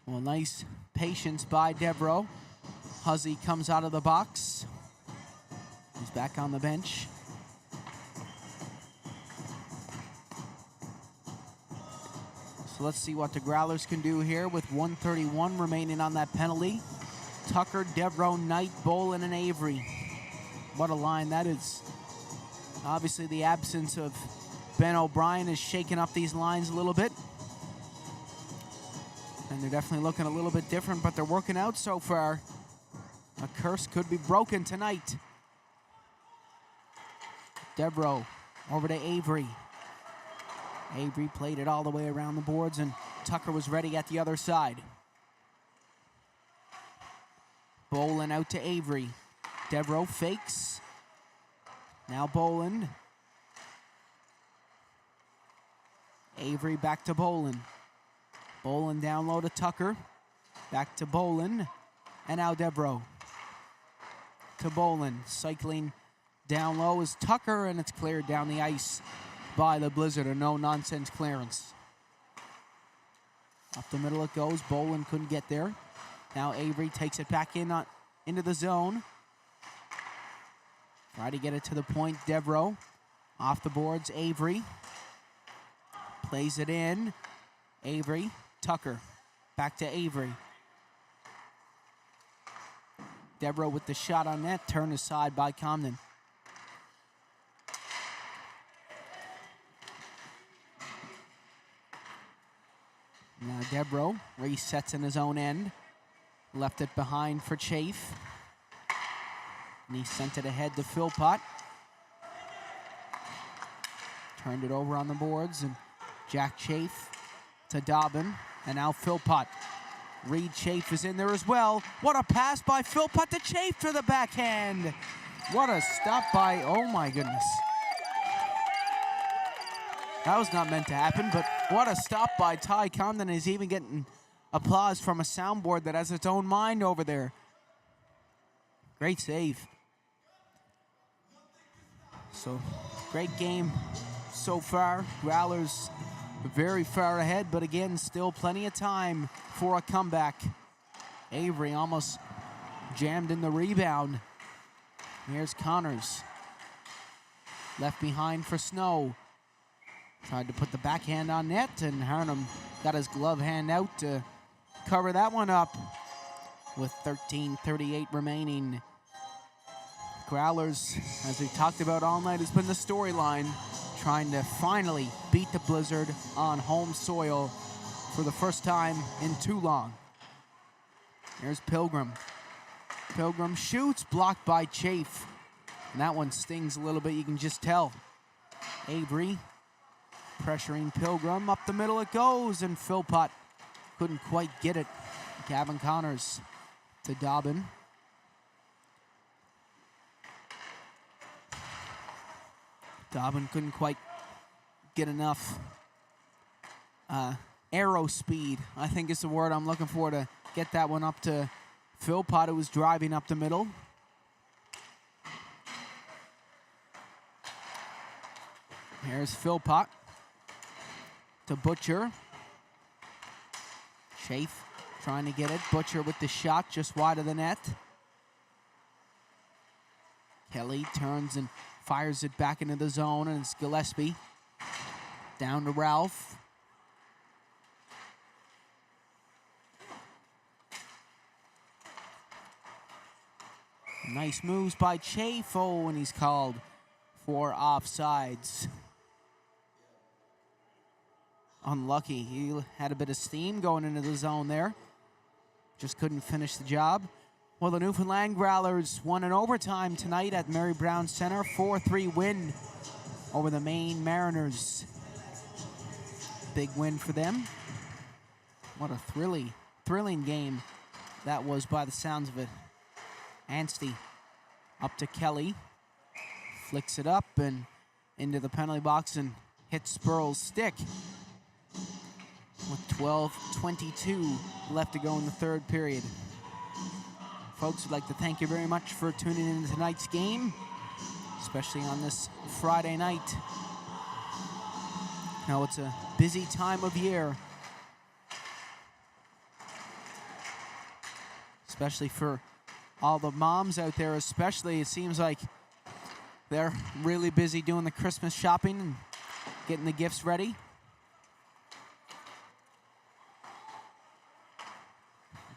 Well, nice patience by Devereaux. Huzzy comes out of the box. He's back on the bench. So let's see what the Growlers can do here with 1:31 remaining on that penalty. Tucker, Devereaux, Knight, Bolin, and Avery. What a line that is. Obviously, the absence of Ben O'Brien is shaking up these lines a little bit. And they're definitely looking a little bit different, but they're working out so far. A curse could be broken tonight. Devereaux over to Avery. Avery played it all the way around the boards, and Tucker was ready at the other side. Bolin out to Avery. Devereaux fakes. Now Bolin. Avery back to Bolin. Bolin down low to Tucker. Back to Bolin. And now Devereaux. To Bolin. Cycling down low is Tucker, and it's cleared down the ice by the Blizzard. A no-nonsense clearance. Up the middle it goes. Bolin couldn't get there. Now Avery takes it back in into the zone. Try to get it to the point. Devereaux off the boards. Avery plays it in. Avery. Tucker. Back to Avery. Devereaux with the shot on net. Turned aside by Comden. Now Devereaux resets in his own end. Left it behind for Chafe. And he sent it ahead to Philpott. Turned it over on the boards, and Jack Chafe to Dobbin. And now Philpott. Reed Chafe is in there as well. What a pass by Philpott to Chafe to the backhand. What a stop by, oh my goodness. That was not meant to happen, but what a stop by Ty Comden. Is even getting applause from a soundboard that has its own mind over there. Great save. So, great game so far. Growlers very far ahead, but again, still plenty of time for a comeback. Avery almost jammed in the rebound. Here's Connors. Left behind for Snow. Tried to put the backhand on net, and Harnham got his glove hand out to cover that one up with 13:38 remaining. Growlers, as we've talked about all night, has been the storyline, trying to finally beat the Blizzard on home soil for the first time in too long. Here's Pilgrim. Pilgrim shoots, blocked by Chafe. And that one stings a little bit, you can just tell. Avery pressuring Pilgrim. Up the middle it goes, and Philpott couldn't quite get it. Gavin Connors to Dobbin. Dobbin couldn't quite get enough arrow speed, I think is the word I'm looking for, to get that one up to Philpott, who was driving up the middle. Here's Philpott to Butcher. Chafe trying to get it. Butcher with the shot just wide of the net. Kelly turns and fires it back into the zone, and it's Gillespie. Down to Ralph. Nice moves by Chafe. Oh, and he's called for offsides. Unlucky. He had a bit of steam going into the zone there. Just couldn't finish the job. Well, the Newfoundland Growlers won in overtime tonight at Mary Brown Center. 4-3 win over the Maine Mariners. Big win for them. What a thrilling game that was by the sounds of it. Anstey up to Kelly. Flicks it up and into the penalty box and hits Spurl's stick. With 12:22 left to go in the third period. Folks, we'd like to thank you very much for tuning in to tonight's game, especially on this Friday night. Now it's a busy time of year, especially for all the moms out there. Especially, it seems like they're really busy doing the Christmas shopping and getting the gifts ready.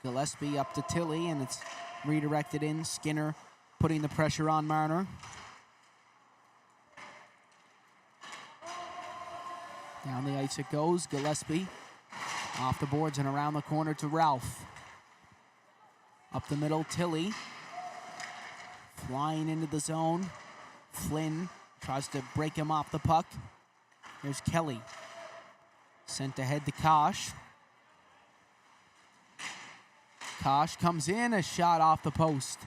Gillespie up to Tilly, and it's redirected in. Skinner putting the pressure on Marner. Down the ice it goes. Gillespie off the boards and around the corner to Ralph. Up the middle, Tilly. Flying into the zone. Flynn tries to break him off the puck. Here's Kelly. Sent ahead to Kosh. Kosh comes in, a shot off the post.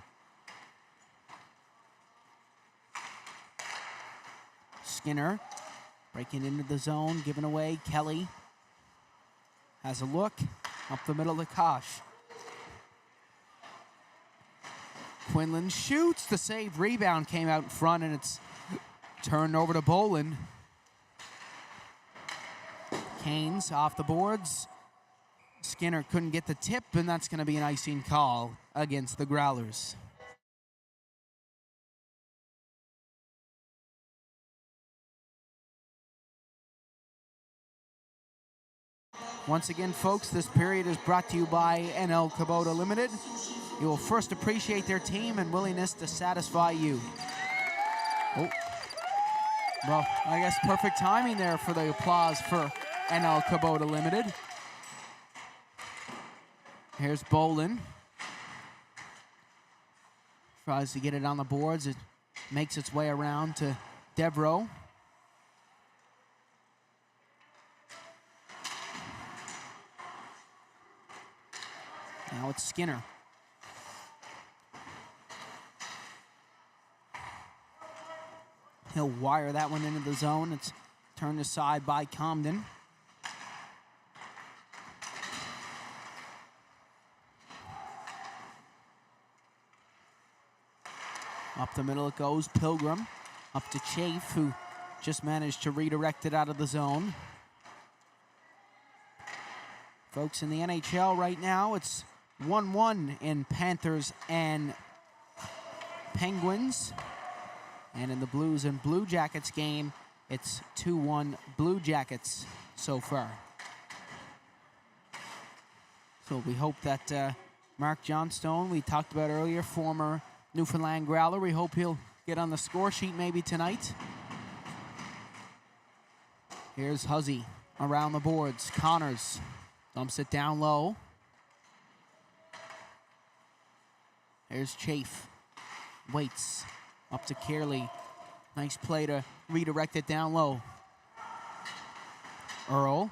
Skinner breaking into the zone, giving away. Kelly has a look. Up the middle to Kosh. Quinlan shoots. The save rebound came out in front, and it's turned over to Bolin. Canes off the boards. Skinner couldn't get the tip, and that's going to be an icing call against the Growlers. Once again, folks, this period is brought to you by NL Kubota Limited. You will first appreciate their team and willingness to satisfy you. Oh. Well, I guess perfect timing there for the applause for NL Kubota Limited. Here's Bolin. Tries to get it on the boards. It makes its way around to Devereaux. Now it's Skinner. He'll wire that one into the zone. It's turned aside by Comden. Up the middle it goes, Pilgrim. Up to Chafe, who just managed to redirect it out of the zone. Folks, in the NHL right now, it's 1-1 in Panthers and Penguins. And in the Blues and Blue Jackets game, it's 2-1 Blue Jackets so far. So we hope that Mark Johnstone, we talked about earlier, former Newfoundland Growler, we hope he'll get on the score sheet maybe tonight. Here's Huzzy around the boards. Connors dumps it down low. Here's Chafe. Waits. Up to Carey. Nice play to redirect it down low. Earl.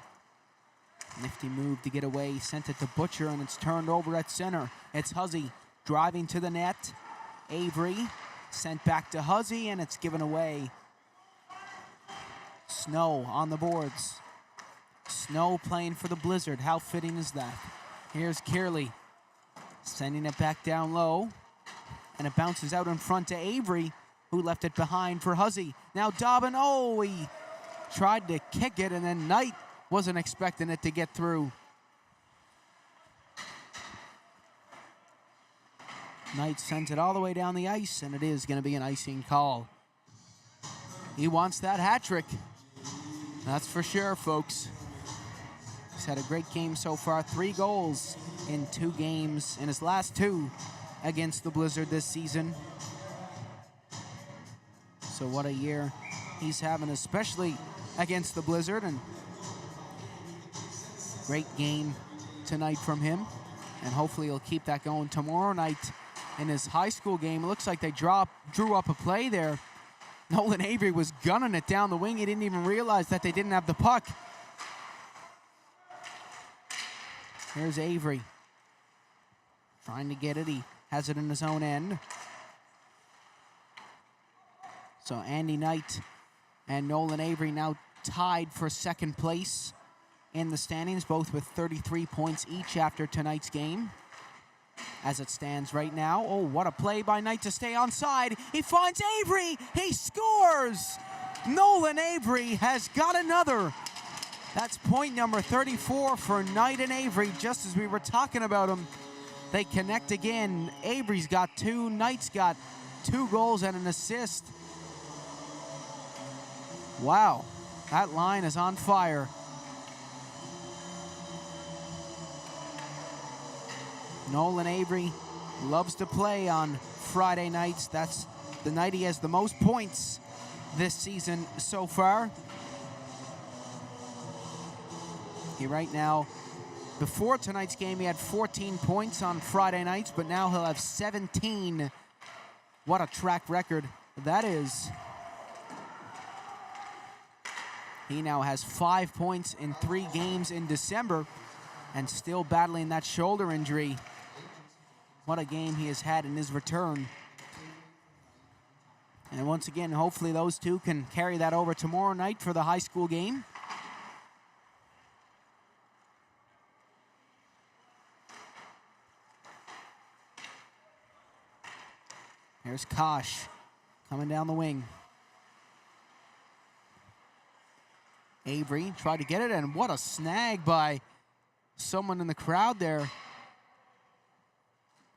Nifty move to get away. Sent it to Butcher, and it's turned over at center. It's Huzzy driving to the net. Avery sent back to Huzzy, and it's given away. Snow on the boards. Snow playing for the Blizzard. How fitting is that? Here's Carey. Sending it back down low. And it bounces out in front to Avery, who left it behind for Huzzy. Now Dobbin, oh, he tried to kick it, and then Knight wasn't expecting it to get through. Knight sends it all the way down the ice, and it is going to be an icing call. He wants that hat trick. That's for sure, folks. He's had a great game so far. 3 goals in 2 games in his last 2 against the Blizzard this season. So what a year he's having, especially against the Blizzard. And great game tonight from him. And hopefully he'll keep that going tomorrow night in his high school game. It looks like they drew up a play there. Nolan Avery was gunning it down the wing. He didn't even realize that they didn't have the puck. Here's Avery. Trying to get it. He has it in his own end. So Andy Knight and Nolan Avery now tied for second place in the standings, both with 33 points each after tonight's game. As it stands right now, oh, what a play by Knight to stay onside. He finds Avery. He scores. Nolan Avery has got another. That's point number 34 for Knight and Avery, just as we were talking about them. They connect again. Avery's got 2. Knight's got 2 goals and an assist. Wow, that line is on fire. Nolan Avery loves to play on Friday nights. That's the night he has the most points this season so far. He right now, before tonight's game, he had 14 points on Friday nights, but now he'll have 17. What a track record that is. He now has 5 points in 3 games in December and still battling that shoulder injury. What a game he has had in his return. And once again, hopefully those two can carry that over tomorrow night for the high school game. Here's Kosh coming down the wing. Avery tried to get it, and what a snag by someone in the crowd there.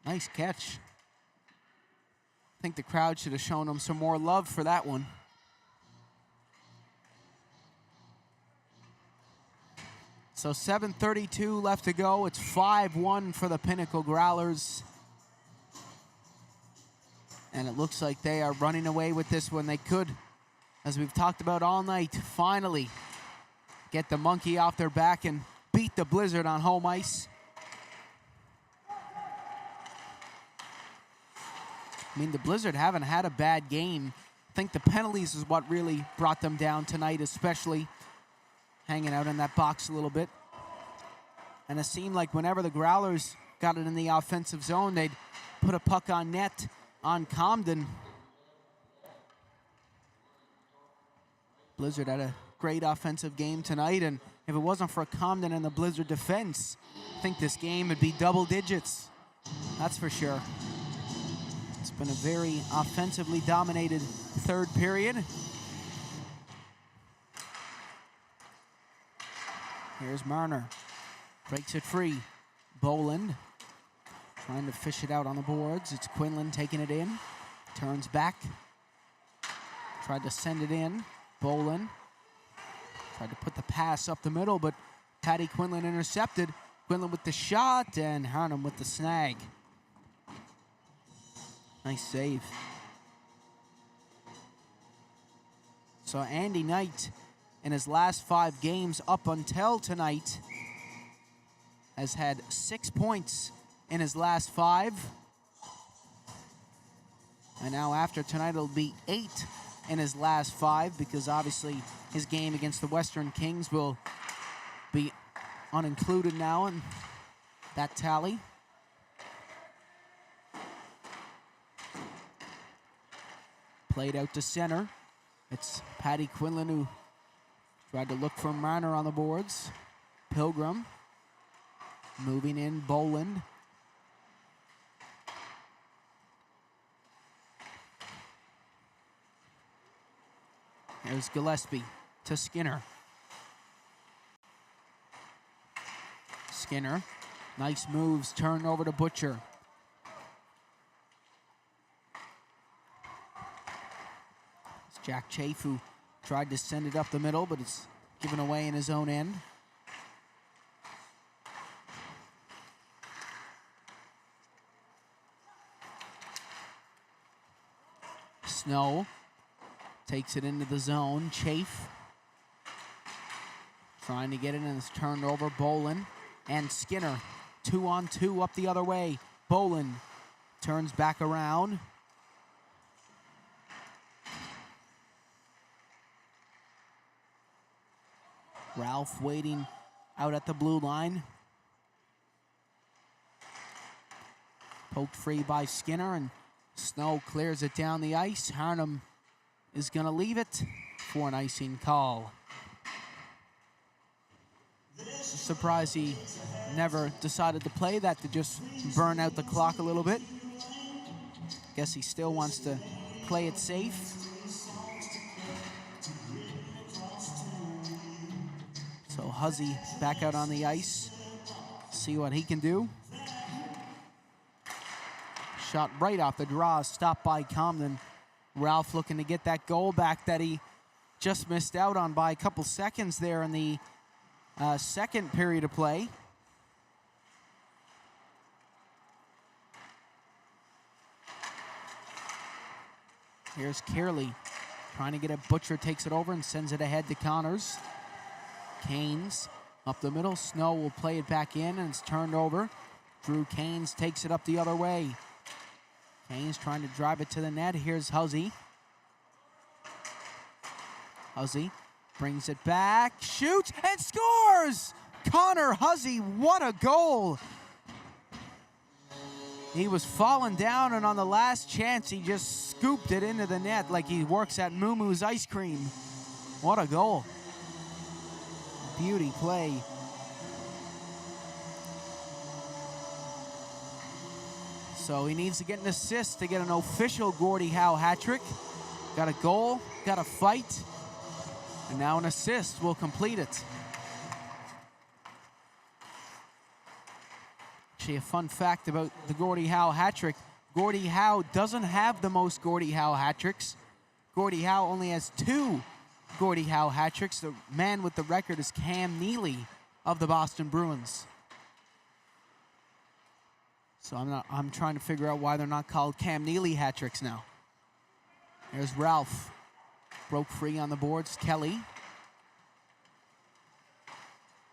Nice catch. I think the crowd should have shown him some more love for that one. So 7:32 left to go. It's 5-1 for the Pinnacle Growlers. And it looks like they are running away with this one. They could, as we've talked about all night, finally get the monkey off their back and beat the Blizzard on home ice. I mean, the Blizzard haven't had a bad game. I think the penalties is what really brought them down tonight, especially hanging out in that box a little bit. And it seemed like whenever the Growlers got it in the offensive zone, they'd put a puck on net on Comden. Blizzard had a great offensive game tonight, and if it wasn't for Comden and the Blizzard defense, I think this game would be double digits. That's for sure. It's been a very offensively dominated third period. Here's Marner. Breaks it free. Boland trying to fish it out on the boards. It's Quinlan taking it in. Turns back. Tried to send it in. Boland tried to put the pass up the middle, but Paddy Quinlan intercepted. Quinlan with the shot, and Harnham with the snag. Nice save. So Andy Knight, in his last 5 games up until tonight, has had 6 points in his last 5. And now after tonight, it'll be 8 in his last 5, because obviously his game against the Western Kings will be unincluded now in that tally. Played out to center. It's Paddy Quinlan who tried to look for Marner on the boards. Pilgrim moving in. Boland. There's Gillespie to Skinner. Skinner, nice moves, turn over to Butcher. It's Jack Chafe who tried to send it up the middle, but it's given away in his own end. Snow takes it into the zone. Chafe trying to get it, and it's turned over. Boland and Skinner 2-on-2 up the other way. Boland turns back around. Ralph waiting out at the blue line. Poked free by Skinner, and Snow clears it down the ice. Harnham is going to leave it for an icing call. Surprised he never decided to play that, to just burn out the clock a little bit. Guess he still wants to play it safe. So Huzzy back out on the ice. See what he can do. Shot right off the draw, stopped by Comden. Ralph looking to get that goal back that he just missed out on by a couple seconds there in the second period of play. Here's Kearley trying to get it. Butcher takes it over and sends it ahead to Connors. Canes up the middle. Snow will play it back in, and it's turned over. Drew Canes takes it up the other way. Canes trying to drive it to the net. Here's Huzzy. Huzzy brings it back, shoots, and scores! Connor Huzzy, what a goal! He was falling down, and on the last chance, he just scooped it into the net like he works at Moo Moo's Ice Cream. What a goal. Beauty play. So he needs to get an assist to get an official Gordie Howe hat trick. Got a goal, got a fight, and now an assist will complete it. Actually, a fun fact about the Gordie Howe hat trick. Gordie Howe doesn't have the most Gordie Howe hat tricks. Gordie Howe only has 2 Gordie Howe hat tricks. The man with the record is Cam Neely of the Boston Bruins. So I'm trying to figure out why they're not called Cam Neely hat tricks now. There's Ralph. Broke free on the boards. Kelly.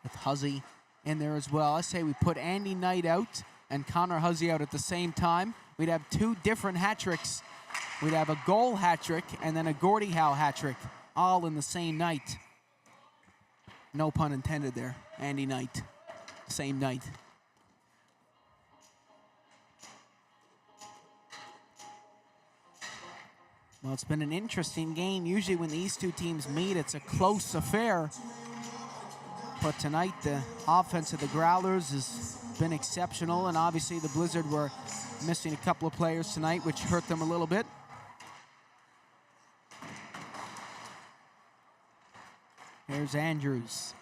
With Huzzy in there as well. I say we put Andy Knight out and Connor Huzzy out at the same time. We'd have 2 different hat tricks. We'd have a goal hat trick and then a Gordie Howe hat trick, all in the same night. No pun intended there. Andy Knight. Same night. Well, it's been an interesting game. Usually when these 2 teams meet, it's a close affair. But tonight, the offense of the Growlers has been exceptional, and obviously the Blizzard were missing a couple of players tonight, which hurt them a little bit. Here's Andrews.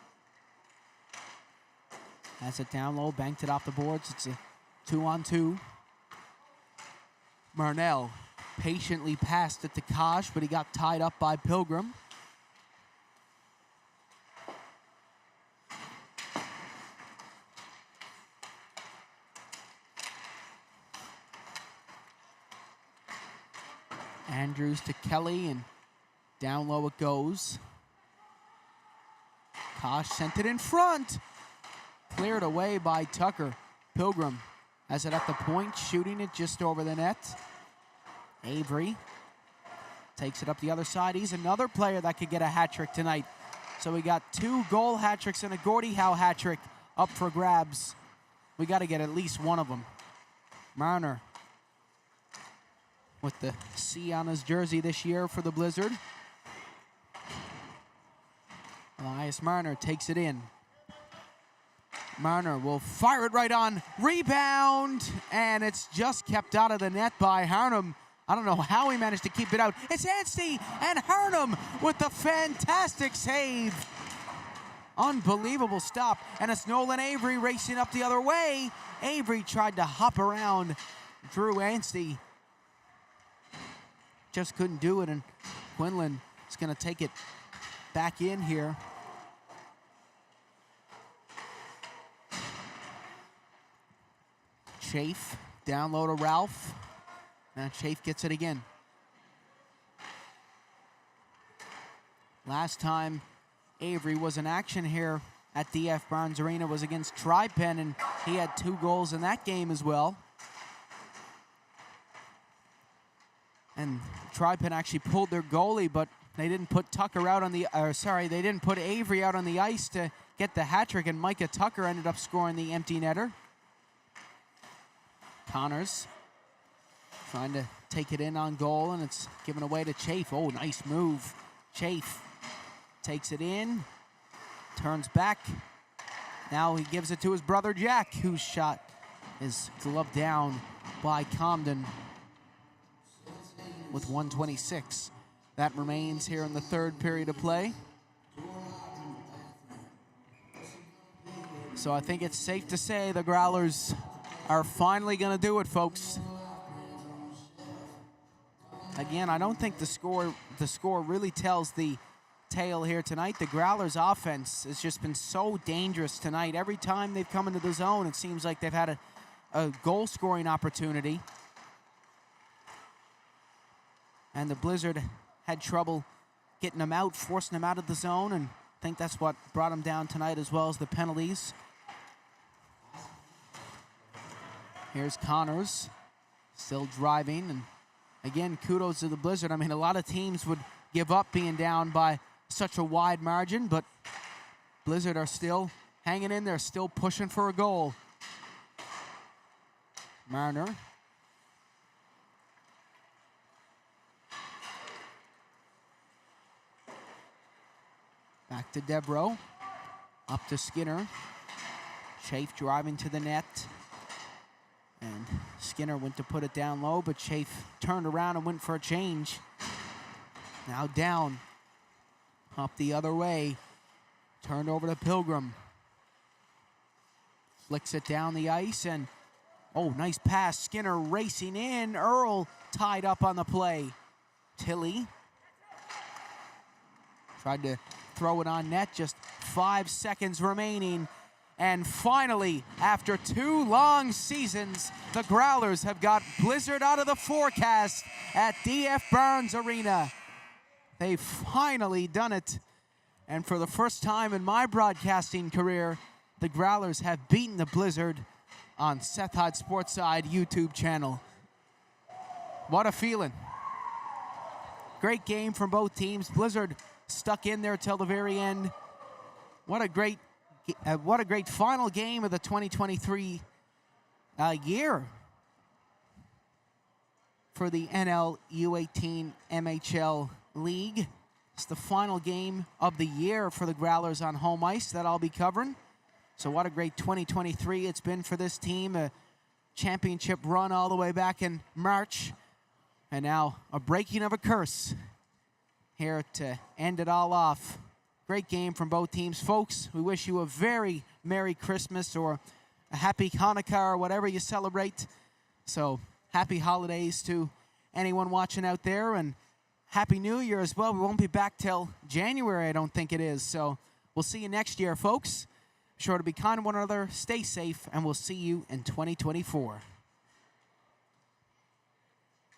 Has it down low, banked it off the boards. It's a 2-on-2. Marnell patiently passed it to Kosh, but he got tied up by Pilgrim. Andrews to Kelly, and down low it goes. Kosh sent it in front. Cleared away by Tucker. Pilgrim has it at the point, shooting it just over the net. Avery takes it up the other side. He's another player that could get a hat trick tonight. So we got 2 goal hat tricks and a Gordie Howe hat trick up for grabs. We got to get at least one of them. Marner with the C on his jersey this year for the Blizzard. Elias Marner takes it in. Marner will fire it right on. Rebound, and it's just kept out of the net by Harnum. I don't know how he managed to keep it out. It's Anstey and Harnum with the fantastic save. Unbelievable stop. And it's Nolan Avery racing up the other way. Avery tried to hop around Drew Anstey. Just couldn't do it, and Quinlan is going to take it back in here. Chafe down low to Ralph. Now Chafe gets it again. Last time Avery was in action here at DF Barnes Arena was against Tri-Pen, and he had 2 goals in that game as well. And Tri-Pen actually pulled their goalie, but they didn't put Tucker out on the, they didn't put Avery out on the ice to get the hat trick, and Micah Tucker ended up scoring the empty netter. Connors trying to take it in on goal, and it's given away to Chafe. Oh, nice move. Chafe takes it in, turns back. Now he gives it to his brother Jack, whose shot is gloved down by Comden with 1:26. That remains here in the 3rd period of play. So I think it's safe to say the Growlers are finally going to do it, folks. Again, I don't think the score really tells the tale here tonight. The Growlers' offense has just been so dangerous tonight. Every time they've come into the zone, it seems like they've had a goal-scoring opportunity. And the Blizzard had trouble getting them out, forcing them out of the zone, and I think that's what brought them down tonight, as well as the penalties. Here's Connors, still driving, and again, kudos to the Blizzard. I mean, a lot of teams would give up being down by such a wide margin, but Blizzard are still hanging in there, still pushing for a goal. Marner. Back to Debro. Up to Skinner. Chafe driving to the net. And Skinner went to put it down low, but Chafe turned around and went for a change. Now down. Up the other way. Turned over to Pilgrim. Flicks it down the ice, and oh, nice pass. Skinner racing in. Earl tied up on the play. Tilly tried to throw it on net. Just 5 seconds remaining. And finally, after 2 long seasons, the Growlers have got Blizzard out of the forecast at DF Barnes Arena. They've finally done it. And for the first time in my broadcasting career, the Growlers have beaten the Blizzard on Seth Hyde Sportside YouTube channel. What a feeling. Great game from both teams. Blizzard stuck in there till the very end. What a great final game of the 2023 year for the NLU18MHL League. It's the final game of the year for the Growlers on home ice that I'll be covering. So what a great 2023 it's been for this team. A championship run all the way back in March. And now a breaking of a curse here to end it all off. Great game from both teams. Folks, we wish you a very Merry Christmas or a Happy Hanukkah or whatever you celebrate. So happy holidays to anyone watching out there, and Happy New Year as well. We won't be back till January, I don't think it is. So we'll see you next year, folks. Be sure to be kind to one another, stay safe, and we'll see you in 2024.